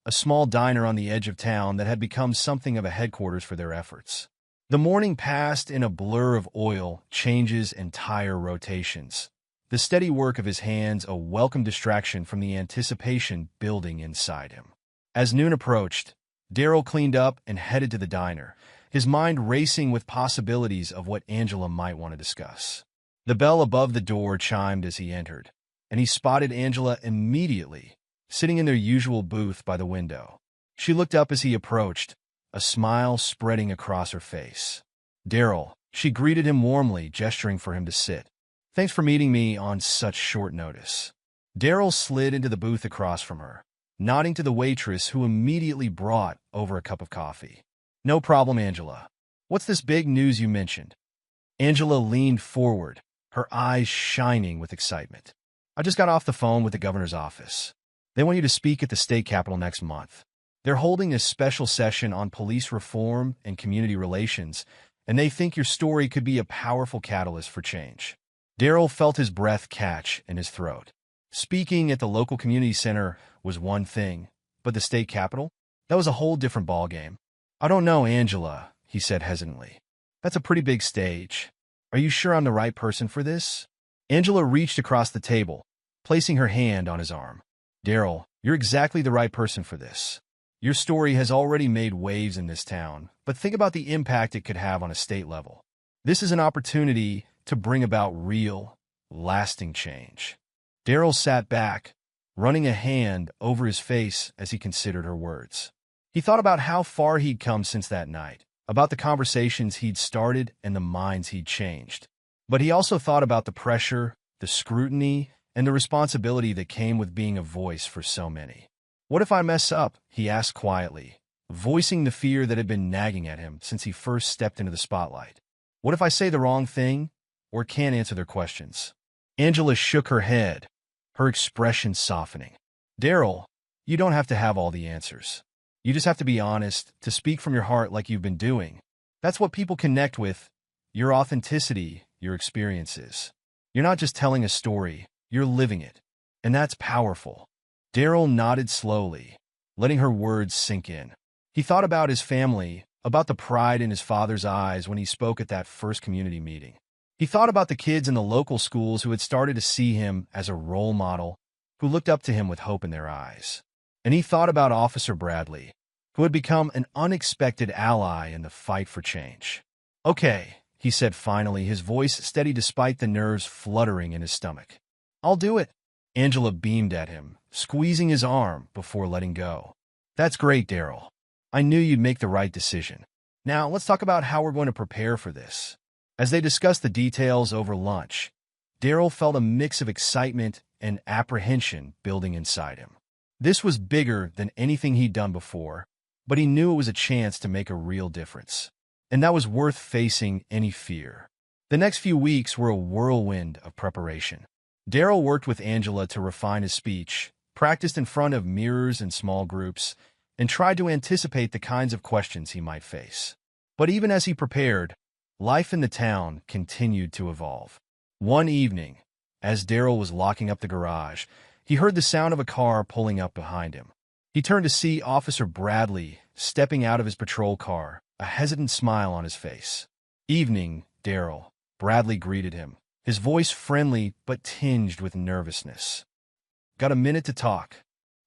a small diner on the edge of town that had become something of a headquarters for their efforts. The morning passed in a blur of oil, changes, and tire rotations. The steady work of his hands a welcome distraction from the anticipation building inside him. As noon approached, Daryl cleaned up and headed to the diner, his mind racing with possibilities of what Angela might want to discuss. The bell above the door chimed as he entered, and he spotted Angela immediately, sitting in their usual booth by the window. She looked up as he approached, a smile spreading across her face. "Daryl," she greeted him warmly, gesturing for him to sit. "Thanks for meeting me on such short notice." Daryl slid into the booth across from her, nodding to the waitress who immediately brought over a cup of coffee. "No problem, Angela. What's this big news you mentioned?" Angela leaned forward, her eyes shining with excitement. "I just got off the phone with the governor's office. They want you to speak at the state capitol next month. They're holding a special session on police reform and community relations, and they think your story could be a powerful catalyst for change." Daryl felt his breath catch in his throat. Speaking at the local community center was one thing, but the state capitol? That was a whole different ballgame. "I don't know, Angela," he said hesitantly. "That's a pretty big stage. Are you sure I'm the right person for this?" Angela reached across the table, placing her hand on his arm. "Daryl, you're exactly the right person for this. Your story has already made waves in this town, but think about the impact it could have on a state level. This is an opportunity to bring about real, lasting change." Daryl sat back, running a hand over his face as he considered her words. He thought about how far he'd come since that night, about the conversations he'd started and the minds he'd changed. But he also thought about the pressure, the scrutiny, and the responsibility that came with being a voice for so many. "What if I mess up?" he asked quietly, voicing the fear that had been nagging at him since he first stepped into the spotlight. "What if I say the wrong thing or can't answer their questions?" Angela shook her head, her expression softening. "Daryl, you don't have to have all the answers. You just have to be honest, to speak from your heart like you've been doing. That's what people connect with, your authenticity, your experiences. You're not just telling a story, you're living it. And that's powerful." Daryl nodded slowly, letting her words sink in. He thought about his family, about the pride in his father's eyes when he spoke at that first community meeting. He thought about the kids in the local schools who had started to see him as a role model, who looked up to him with hope in their eyes. And he thought about Officer Bradley, who had become an unexpected ally in the fight for change. "Okay," he said finally, his voice steady despite the nerves fluttering in his stomach. "I'll do it." Angela beamed at him, squeezing his arm before letting go. "That's great, Daryl. I knew you'd make the right decision. Now, let's talk about how we're going to prepare for this." As they discussed the details over lunch, Daryl felt a mix of excitement and apprehension building inside him. This was bigger than anything he'd done before, but he knew it was a chance to make a real difference. And that was worth facing any fear. The next few weeks were a whirlwind of preparation. Daryl worked with Angela to refine his speech, practiced in front of mirrors in small groups, and tried to anticipate the kinds of questions he might face. But even as he prepared, life in the town continued to evolve. One evening, as Daryl was locking up the garage, he heard the sound of a car pulling up behind him. He turned to see Officer Bradley stepping out of his patrol car, a hesitant smile on his face. "Evening, Daryl," Bradley greeted him, his voice friendly but tinged with nervousness. "Got a minute to talk?"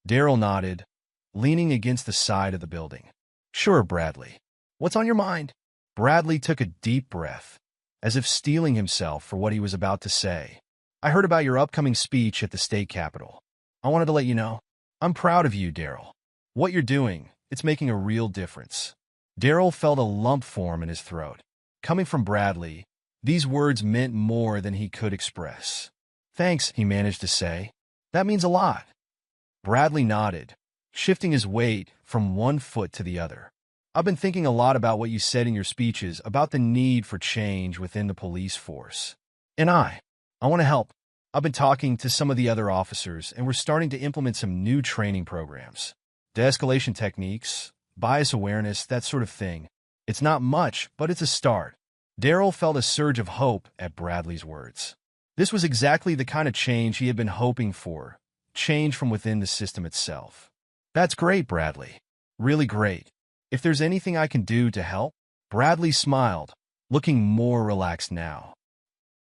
Daryl nodded, leaning against the side of the building. "Sure, Bradley. What's on your mind?" Bradley took a deep breath, as if steeling himself for what he was about to say. "I heard about your upcoming speech at the state capitol. I wanted to let you know. I'm proud of you, Daryl. What you're doing, it's making a real difference." Daryl felt a lump form in his throat. Coming from Bradley, these words meant more than he could express. "Thanks," he managed to say. "That means a lot." Bradley nodded, shifting his weight from one foot to the other. "I've been thinking a lot about what you said in your speeches about the need for change within the police force. And I want to help. I've been talking to some of the other officers, and we're starting to implement some new training programs. De-escalation techniques, bias awareness, that sort of thing. It's not much, but it's a start. Daryl felt a surge of hope at Bradley's words. This was exactly the kind of change he had been hoping for, change from within the system itself. That's great, Bradley. Really great. If there's anything I can do to help? Bradley smiled, looking more relaxed now.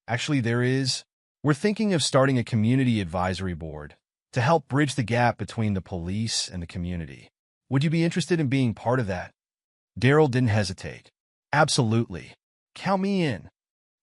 Actually, there is. We're thinking of starting a community advisory board to help bridge the gap between the police and the community. Would you be interested in being part of that? Daryl didn't hesitate. Absolutely. Count me in.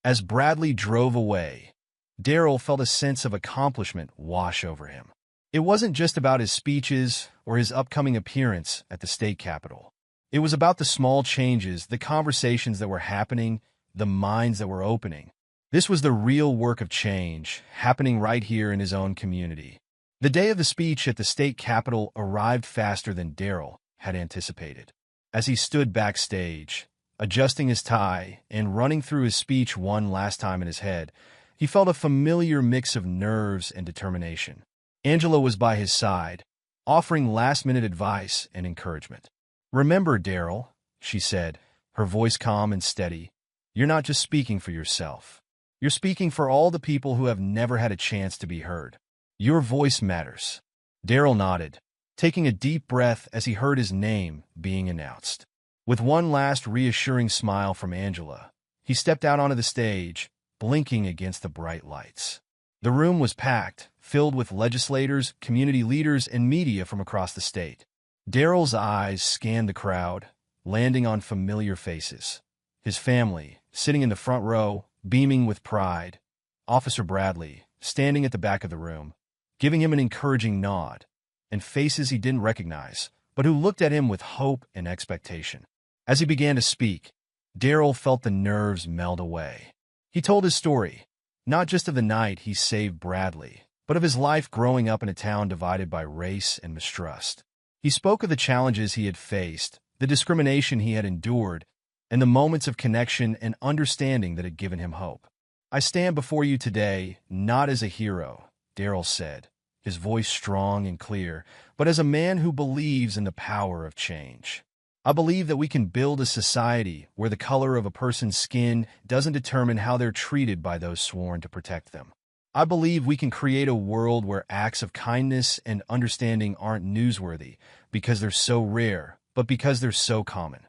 As Bradley drove away, Daryl felt a sense of accomplishment wash over him. It wasn't just about his speeches or his upcoming appearance at the state capitol. It was about the small changes, the conversations that were happening, the minds that were opening. This was the real work of change, happening right here in his own community. The day of the speech at the state capitol arrived faster than Daryl had anticipated. As he stood backstage, adjusting his tie and running through his speech one last time in his head, he felt a familiar mix of nerves and determination. Angela was by his side, offering last-minute advice and encouragement. "Remember, Daryl," she said, her voice calm and steady, "you're not just speaking for yourself. You're speaking for all the people who have never had a chance to be heard. Your voice matters." Daryl nodded, taking a deep breath as he heard his name being announced. With one last reassuring smile from Angela, he stepped out onto the stage, blinking against the bright lights. The room was packed, filled with legislators, community leaders, and media from across the state. Daryl's eyes scanned the crowd, landing on familiar faces. His family, sitting in the front row, beaming with pride. Officer Bradley, standing at the back of the room, giving him an encouraging nod, and faces he didn't recognize, but who looked at him with hope and expectation. As he began to speak, Daryl felt the nerves melt away. He told his story, not just of the night he saved Bradley, but of his life growing up in a town divided by race and mistrust. He spoke of the challenges he had faced, the discrimination he had endured, and the moments of connection and understanding that had given him hope. "I stand before you today, not as a hero," Daryl said, his voice strong and clear, "but as a man who believes in the power of change. I believe that we can build a society where the color of a person's skin doesn't determine how they're treated by those sworn to protect them. I believe we can create a world where acts of kindness and understanding aren't newsworthy because they're so rare, but because they're so common."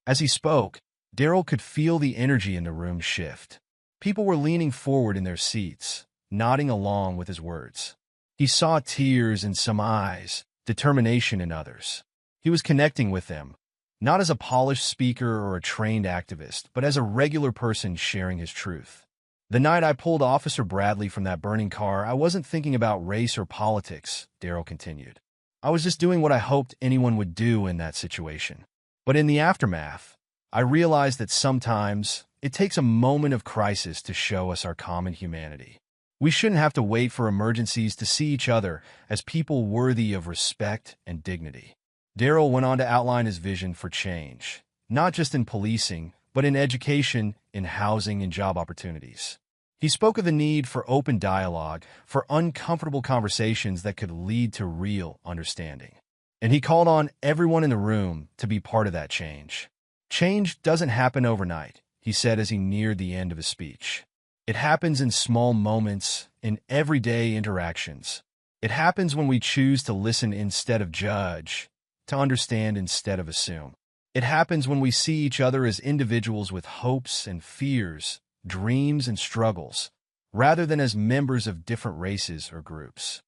As he spoke, Daryl could feel the energy in the room shift. People were leaning forward in their seats, nodding along with his words. He saw tears in some eyes, determination in others. He was connecting with them, not as a polished speaker or a trained activist, but as a regular person sharing his truth. "The night I pulled Officer Bradley from that burning car, I wasn't thinking about race or politics," Daryl continued. "I was just doing what I hoped anyone would do in that situation. But in the aftermath, I realized that sometimes it takes a moment of crisis to show us our common humanity. We shouldn't have to wait for emergencies to see each other as people worthy of respect and dignity." Daryl went on to outline his vision for change, not just in policing, but in education, in housing, and job opportunities. He spoke of the need for open dialogue, for uncomfortable conversations that could lead to real understanding. And he called on everyone in the room to be part of that change. "Change doesn't happen overnight," he said as he neared the end of his speech. "It happens in small moments, in everyday interactions. It happens when we choose to listen instead of judge, to understand instead of assume. It happens when we see each other as individuals with hopes and fears, dreams and struggles, rather than as members of different races or groups."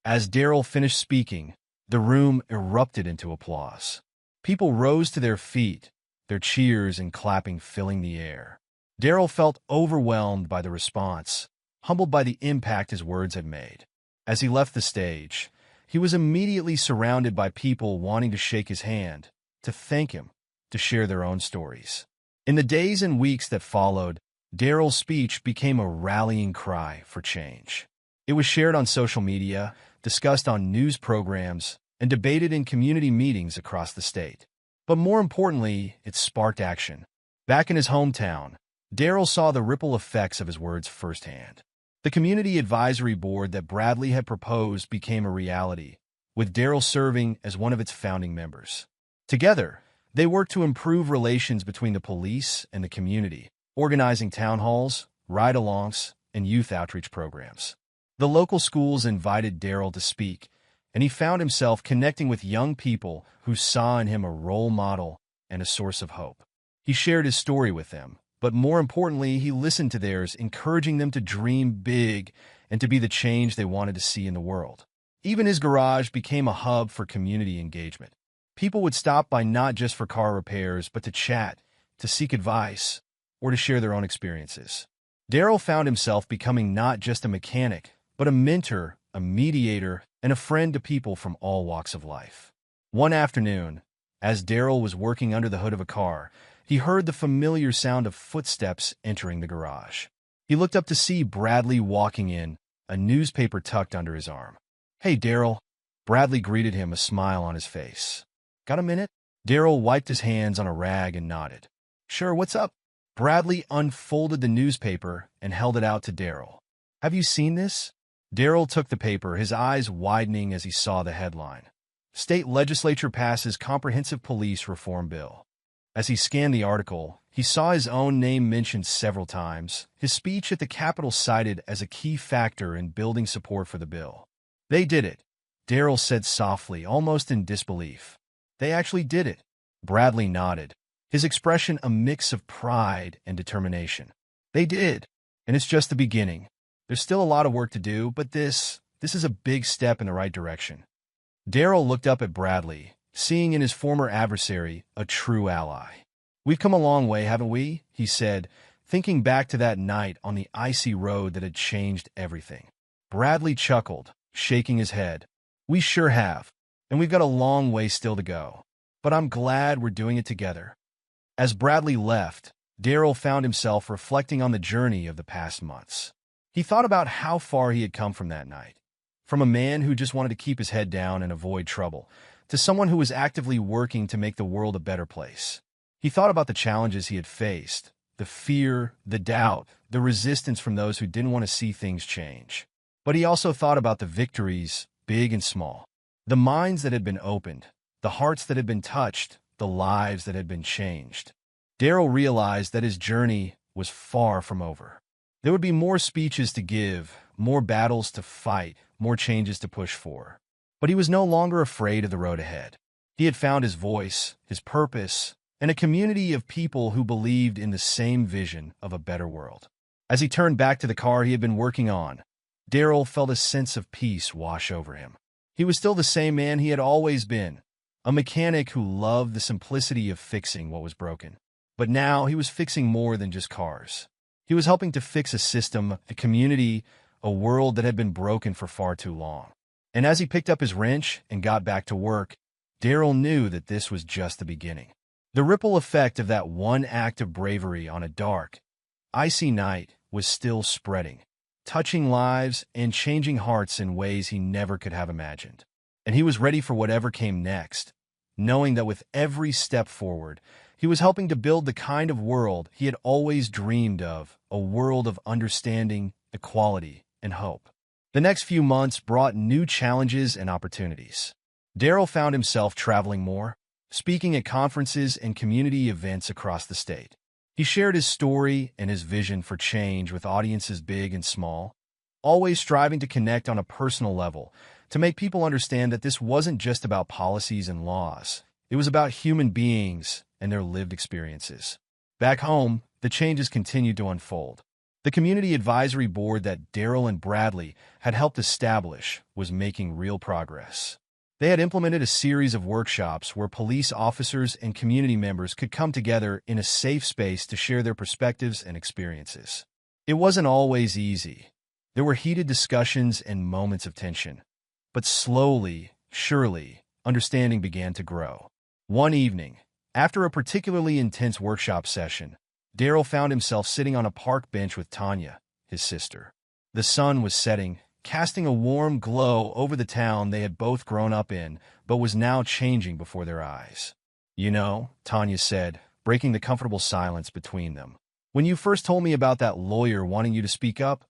As Daryl finished speaking, the room erupted into applause. People rose to their feet, their cheers and clapping filling the air. Daryl felt overwhelmed by the response, humbled by the impact his words had made. As he left the stage, he was immediately surrounded by people wanting to shake his hand, to thank him, to share their own stories. In the days and weeks that followed, Daryl's speech became a rallying cry for change. It was shared on social media, discussed on news programs, and debated in community meetings across the state. But more importantly, it sparked action. Back in his hometown, Daryl saw the ripple effects of his words firsthand. The The community advisory board that Bradley had proposed became a reality, with Daryl serving as one of its founding members. Together, they worked to improve relations between the police and the community, organizing town halls, ride-alongs, and youth outreach programs. The local schools invited Daryl to speak, and he found himself connecting with young people who saw in him a role model and a source of hope. He shared his story with them, but more importantly, he listened to theirs, encouraging them to dream big and to be the change they wanted to see in the world. Even his garage became a hub for community engagement. People would stop by not just for car repairs, but to chat, to seek advice, or to share their own experiences. Daryl found himself becoming not just a mechanic, but a mentor, a mediator, and a friend to people from all walks of life. One afternoon, as Daryl was working under the hood of a car, he heard the familiar sound of footsteps entering the garage. He looked up to see Bradley walking in, a newspaper tucked under his arm. "Hey, Daryl." Bradley greeted him, a smile on his face. "Got a minute?" Daryl wiped his hands on a rag and nodded. "Sure, what's up?" Bradley unfolded the newspaper and held it out to Daryl. "Have you seen this?" Daryl took the paper, his eyes widening as he saw the headline. State Legislature passes Comprehensive Police Reform Bill. As he scanned the article, he saw his own name mentioned several times, his speech at the Capitol cited as a key factor in building support for the bill. "They did it," Daryl said softly, almost in disbelief. "They actually did it." Bradley nodded, his expression a mix of pride and determination. "They did, and it's just the beginning. There's still a lot of work to do, but this is a big step in the right direction." Daryl looked up at Bradley, seeing in his former adversary a true ally. "We've come a long way, haven't we?" he said, thinking back to that night on the icy road that had changed everything. Bradley chuckled, shaking his head. "We sure have, and we've got a long way still to go. But I'm glad we're doing it together." As Bradley left, Daryl found himself reflecting on the journey of the past months. He thought about how far he had come from that night. From a man who just wanted to keep his head down and avoid trouble, to someone who was actively working to make the world a better place. He thought about the challenges he had faced, the fear, the doubt, the resistance from those who didn't want to see things change. But he also thought about the victories, big and small, the minds that had been opened, the hearts that had been touched, the lives that had been changed. Daryl realized that his journey was far from over. There would be more speeches to give, more battles to fight, more changes to push for. But he was no longer afraid of the road ahead. He had found his voice, his purpose, and a community of people who believed in the same vision of a better world. As he turned back to the car he had been working on, Daryl felt a sense of peace wash over him. He was still the same man he had always been, a mechanic who loved the simplicity of fixing what was broken. But now he was fixing more than just cars. He was helping to fix a system, a community, a world that had been broken for far too long. And as he picked up his wrench and got back to work, Daryl knew that this was just the beginning. The ripple effect of that one act of bravery on a dark, icy night was still spreading, touching lives and changing hearts in ways he never could have imagined. And he was ready for whatever came next, knowing that with every step forward, he was helping to build the kind of world he had always dreamed of, a world of understanding, equality, and hope. The next few months brought new challenges and opportunities. Daryl found himself traveling more, speaking at conferences and community events across the state. He shared his story and his vision for change with audiences big and small, always striving to connect on a personal level, to make people understand that this wasn't just about policies and laws. It was about human beings and their lived experiences. Back home, the changes continued to unfold. The community advisory board that Daryl and Bradley had helped establish was making real progress. They had implemented a series of workshops where police officers and community members could come together in a safe space to share their perspectives and experiences. It wasn't always easy. There were heated discussions and moments of tension. But slowly, surely, understanding began to grow. One evening, after a particularly intense workshop session, Daryl found himself sitting on a park bench with Tanya, his sister. The sun was setting, casting a warm glow over the town they had both grown up in, but was now changing before their eyes. "You know," Tanya said, breaking the comfortable silence between them, "when you first told me about that lawyer wanting you to speak up,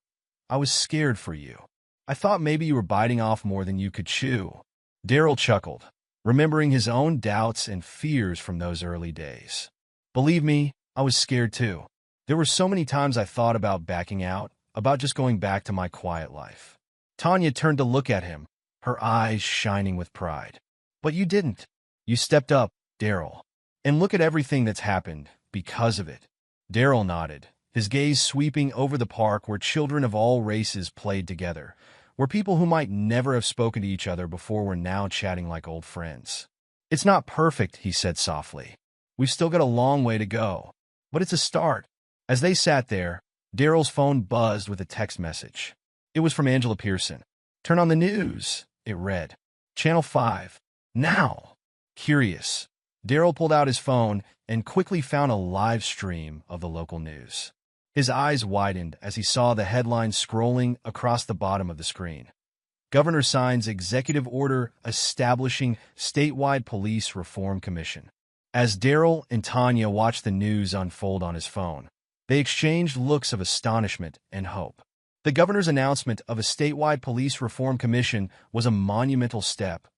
I was scared for you. I thought maybe you were biting off more than you could chew." Daryl chuckled, remembering his own doubts and fears from those early days. "Believe me, I was scared too. There were so many times I thought about backing out, about just going back to my quiet life." Tanya turned to look at him, her eyes shining with pride. "But you didn't. You stepped up, Daryl. And look at everything that's happened because of it." Daryl nodded, his gaze sweeping over the park where children of all races played together, where people who might never have spoken to each other before were now chatting like old friends. "It's not perfect," he said softly. "We've still got a long way to go. But it's a start." As they sat there, Daryl's phone buzzed with a text message. It was from Angela Pearson. "Turn on the news," it read. "Channel 5. Now." Curious, Daryl pulled out his phone and quickly found a live stream of the local news. His eyes widened as he saw the headline scrolling across the bottom of the screen. Governor signs executive order establishing statewide police reform commission. As Daryl and Tanya watched the news unfold on his phone, they exchanged looks of astonishment and hope. The governor's announcement of a statewide police reform commission was a monumental step,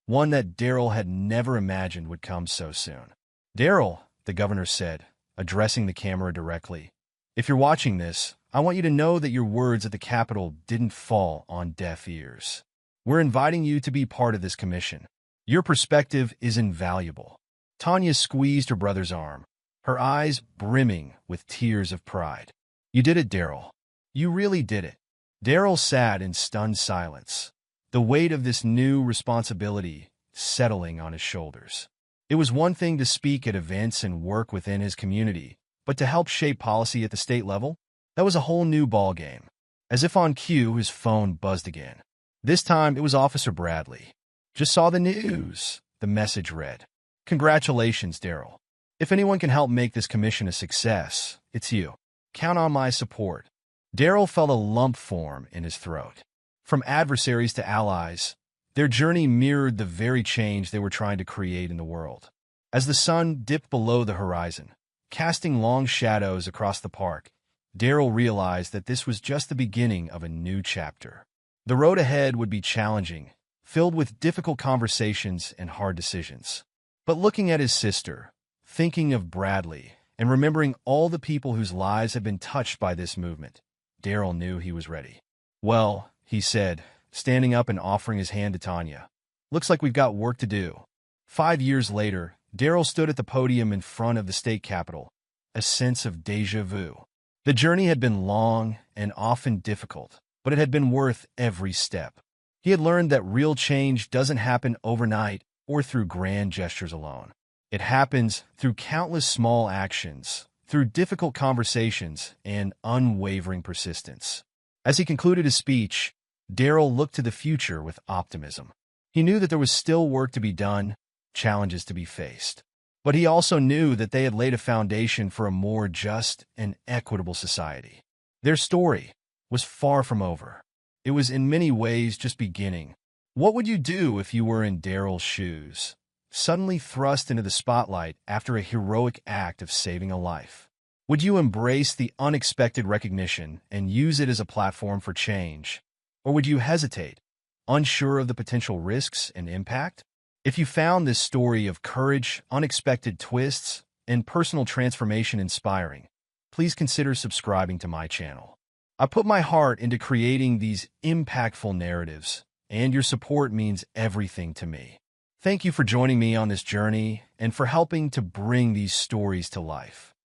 one that Daryl had never imagined would come so soon. "Daryl," the governor said, addressing the camera directly, "if you're watching this, I want you to know that your words at the Capitol didn't fall on deaf ears. We're inviting you to be part of this commission. Your perspective is invaluable." Tanya squeezed her brother's arm, her eyes brimming with tears of pride. "You did it, Daryl. You really did it." Daryl sat in stunned silence, the weight of this new responsibility settling on his shoulders. It was one thing to speak at events and work within his community, but to help shape policy at the state level? That was a whole new ballgame. As if on cue, his phone buzzed again. This time, it was Officer Bradley. "Just saw the news," the message read. "Congratulations, Daryl. If anyone can help make this commission a success, it's you. Count on my support." Daryl felt a lump form in his throat. From adversaries to allies, their journey mirrored the very change they were trying to create in the world. As the sun dipped below the horizon, casting long shadows across the park, Daryl realized that this was just the beginning of a new chapter. The road ahead would be challenging, filled with difficult conversations and hard decisions. But looking at his sister, thinking of Bradley, and remembering all the people whose lives had been touched by this movement, Daryl knew he was ready. "Well," he said, standing up and offering his hand to Tanya, "looks like we've got work to do." 5 years later, Daryl stood at the podium in front of the state capitol, a sense of déjà vu. The journey had been long and often difficult, but it had been worth every step. He had learned that real change doesn't happen overnight or through grand gestures alone. It happens through countless small actions, through difficult conversations, and unwavering persistence. As he concluded his speech, Daryl looked to the future with optimism. He knew that there was still work to be done, challenges to be faced. But he also knew that they had laid a foundation for a more just and equitable society. Their story was far from over. It was in many ways just beginning. What would you do if you were in Daryl's shoes, suddenly thrust into the spotlight after a heroic act of saving a life? Would you embrace the unexpected recognition and use it as a platform for change? Or would you hesitate, unsure of the potential risks and impact? If you found this story of courage, unexpected twists, and personal transformation inspiring, please consider subscribing to my channel. I put my heart into creating these impactful narratives, and your support means everything to me. Thank you for joining me on this journey and for helping to bring these stories to life.